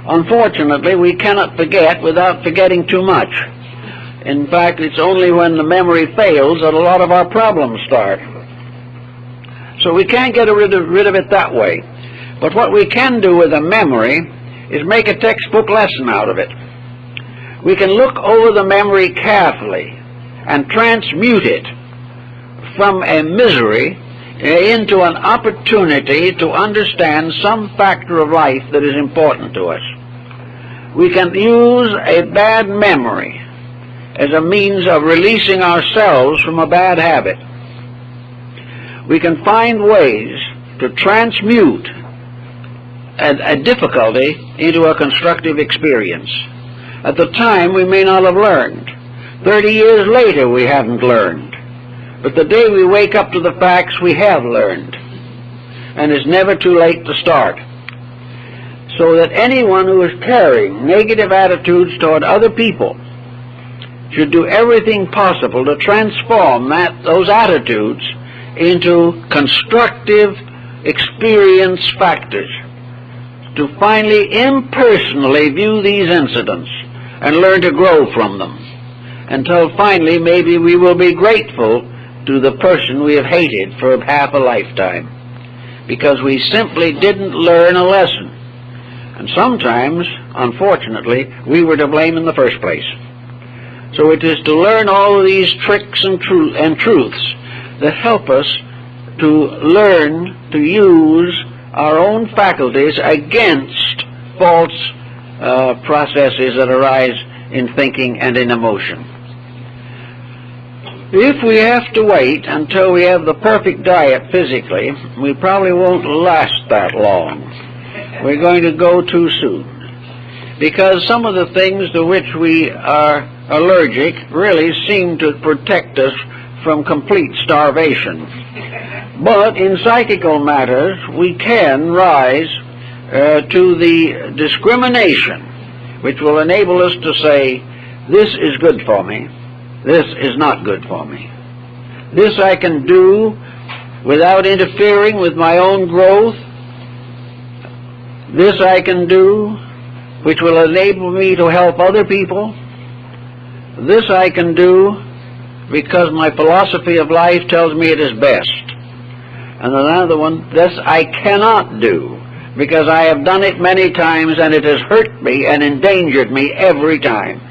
Unfortunately, we cannot forget without forgetting too much. In fact, it's only when the memory fails that a lot of our problems start. So we can't get rid of it that way. But what we can do with a memory is make a textbook lesson out of it. We can look over the memory carefully and transmute it from a misery into an opportunity to understand some factor of life that is important to us. We can use a bad memory as a means of releasing ourselves from a bad habit. We can find ways to transmute a difficulty into a constructive experience. At the time, we may not have learned. 30 years later, we haven't learned. But the day we wake up to the facts, we have learned. And it's never too late to start. So that anyone who is carrying negative attitudes toward other people should do everything possible to transform those attitudes into constructive experience factors, to finally impersonally view these incidents and learn to grow from them, until finally maybe we will be grateful to the person we have hated for half a lifetime, because we simply didn't learn a lesson. And sometimes, unfortunately, we were to blame in the first place. So it is to learn all of these tricks and truths that help us to learn to use our own faculties against false processes that arise in thinking and in emotion. If we have to wait until we have the perfect diet physically, we probably won't last that long. We're going to go too soon. Because some of the things to which we are allergic really seem to protect us from complete starvation. But in psychical matters, we can rise to the discrimination which will enable us to say, this is good for me, this is not good for me. This I can do without interfering with my own growth. This I can do which will enable me to help other people. This I can do because my philosophy of life tells me it is best. And another one, this I cannot do because I have done it many times and it has hurt me and endangered me every time.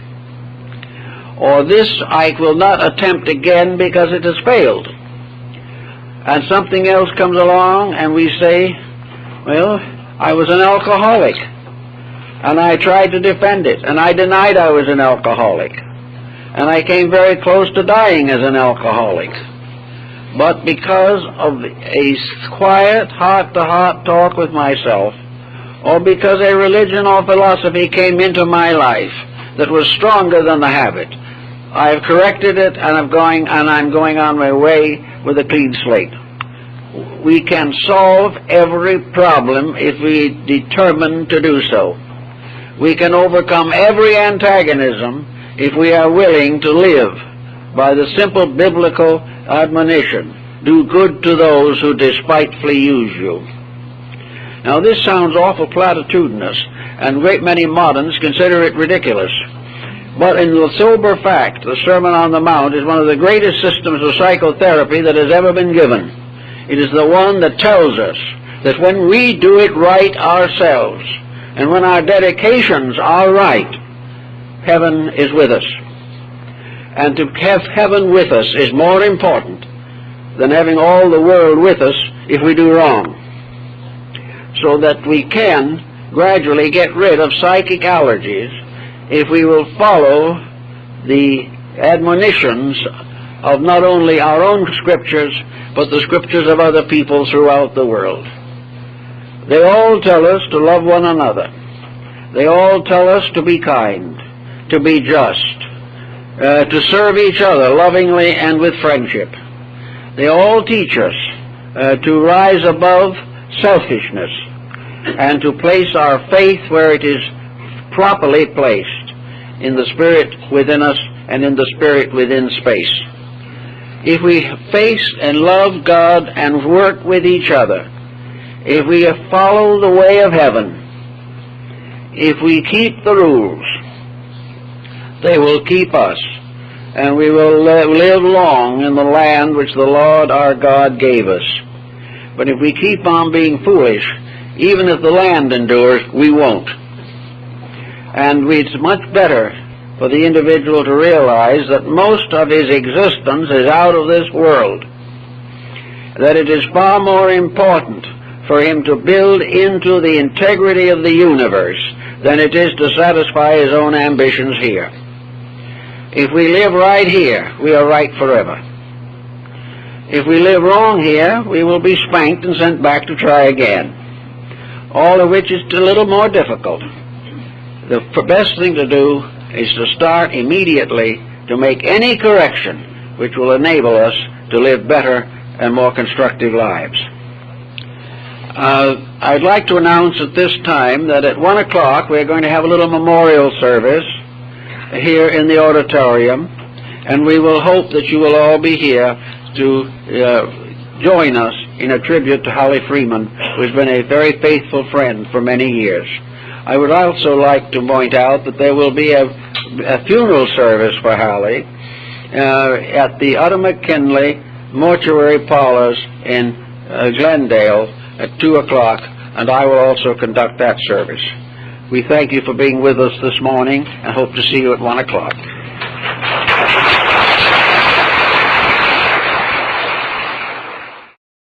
Or this I will not attempt again because it has failed. And something else comes along and we say, well, I was an alcoholic and I tried to defend it and I denied I was an alcoholic. And I came very close to dying as an alcoholic. But because of a quiet, heart-to-heart talk with myself, or because a religion or philosophy came into my life that was stronger than the habit. I have corrected it, and I'm going on my way with a clean slate. We can solve every problem if we determine to do so. We can overcome every antagonism if we are willing to live by the simple biblical admonition, do good to those who despitefully use you. Now this sounds awful platitudinous, and a great many moderns consider it ridiculous. But in the sober fact, the Sermon on the Mount is one of the greatest systems of psychotherapy that has ever been given. It is the one that tells us that when we do it right ourselves, and when our dedications are right, heaven is with us. And to have heaven with us is more important than having all the world with us if we do wrong. So that we can gradually get rid of psychic allergies if we will follow the admonitions of not only our own scriptures, but the scriptures of other people throughout the world. They all tell us to love one another. They all tell us to be kind, to be just, to serve each other lovingly and with friendship. They all teach us to rise above selfishness and to place our faith where it is properly placed, in the Spirit within us and in the Spirit within space. If we face and love God and work with each other, if we follow the way of heaven, if we keep the rules, they will keep us, and we will live long in the land which the Lord our God gave us. But if we keep on being foolish, even if the land endures, we won't. And it's much better for the individual to realize that most of his existence is out of this world, that it is far more important for him to build into the integrity of the universe than it is to satisfy his own ambitions here. If we live right here, we are right forever. If we live wrong here, we will be spanked and sent back to try again, all of which is a little more difficult. The best thing to do is to start immediately to make any correction which will enable us to live better and more constructive lives. I'd like to announce at this time that at 1 o'clock we're going to have a little memorial service here in the auditorium, and we will hope that you will all be here to join us in a tribute to Holly Freeman, who has been a very faithful friend for many years. I would also like to point out that there will be a funeral service for Holly at the Utter McKinley Mortuary Parlors in Glendale at 2 o'clock, and I will also conduct that service. We thank you for being with us this morning and hope to see you at 1 o'clock.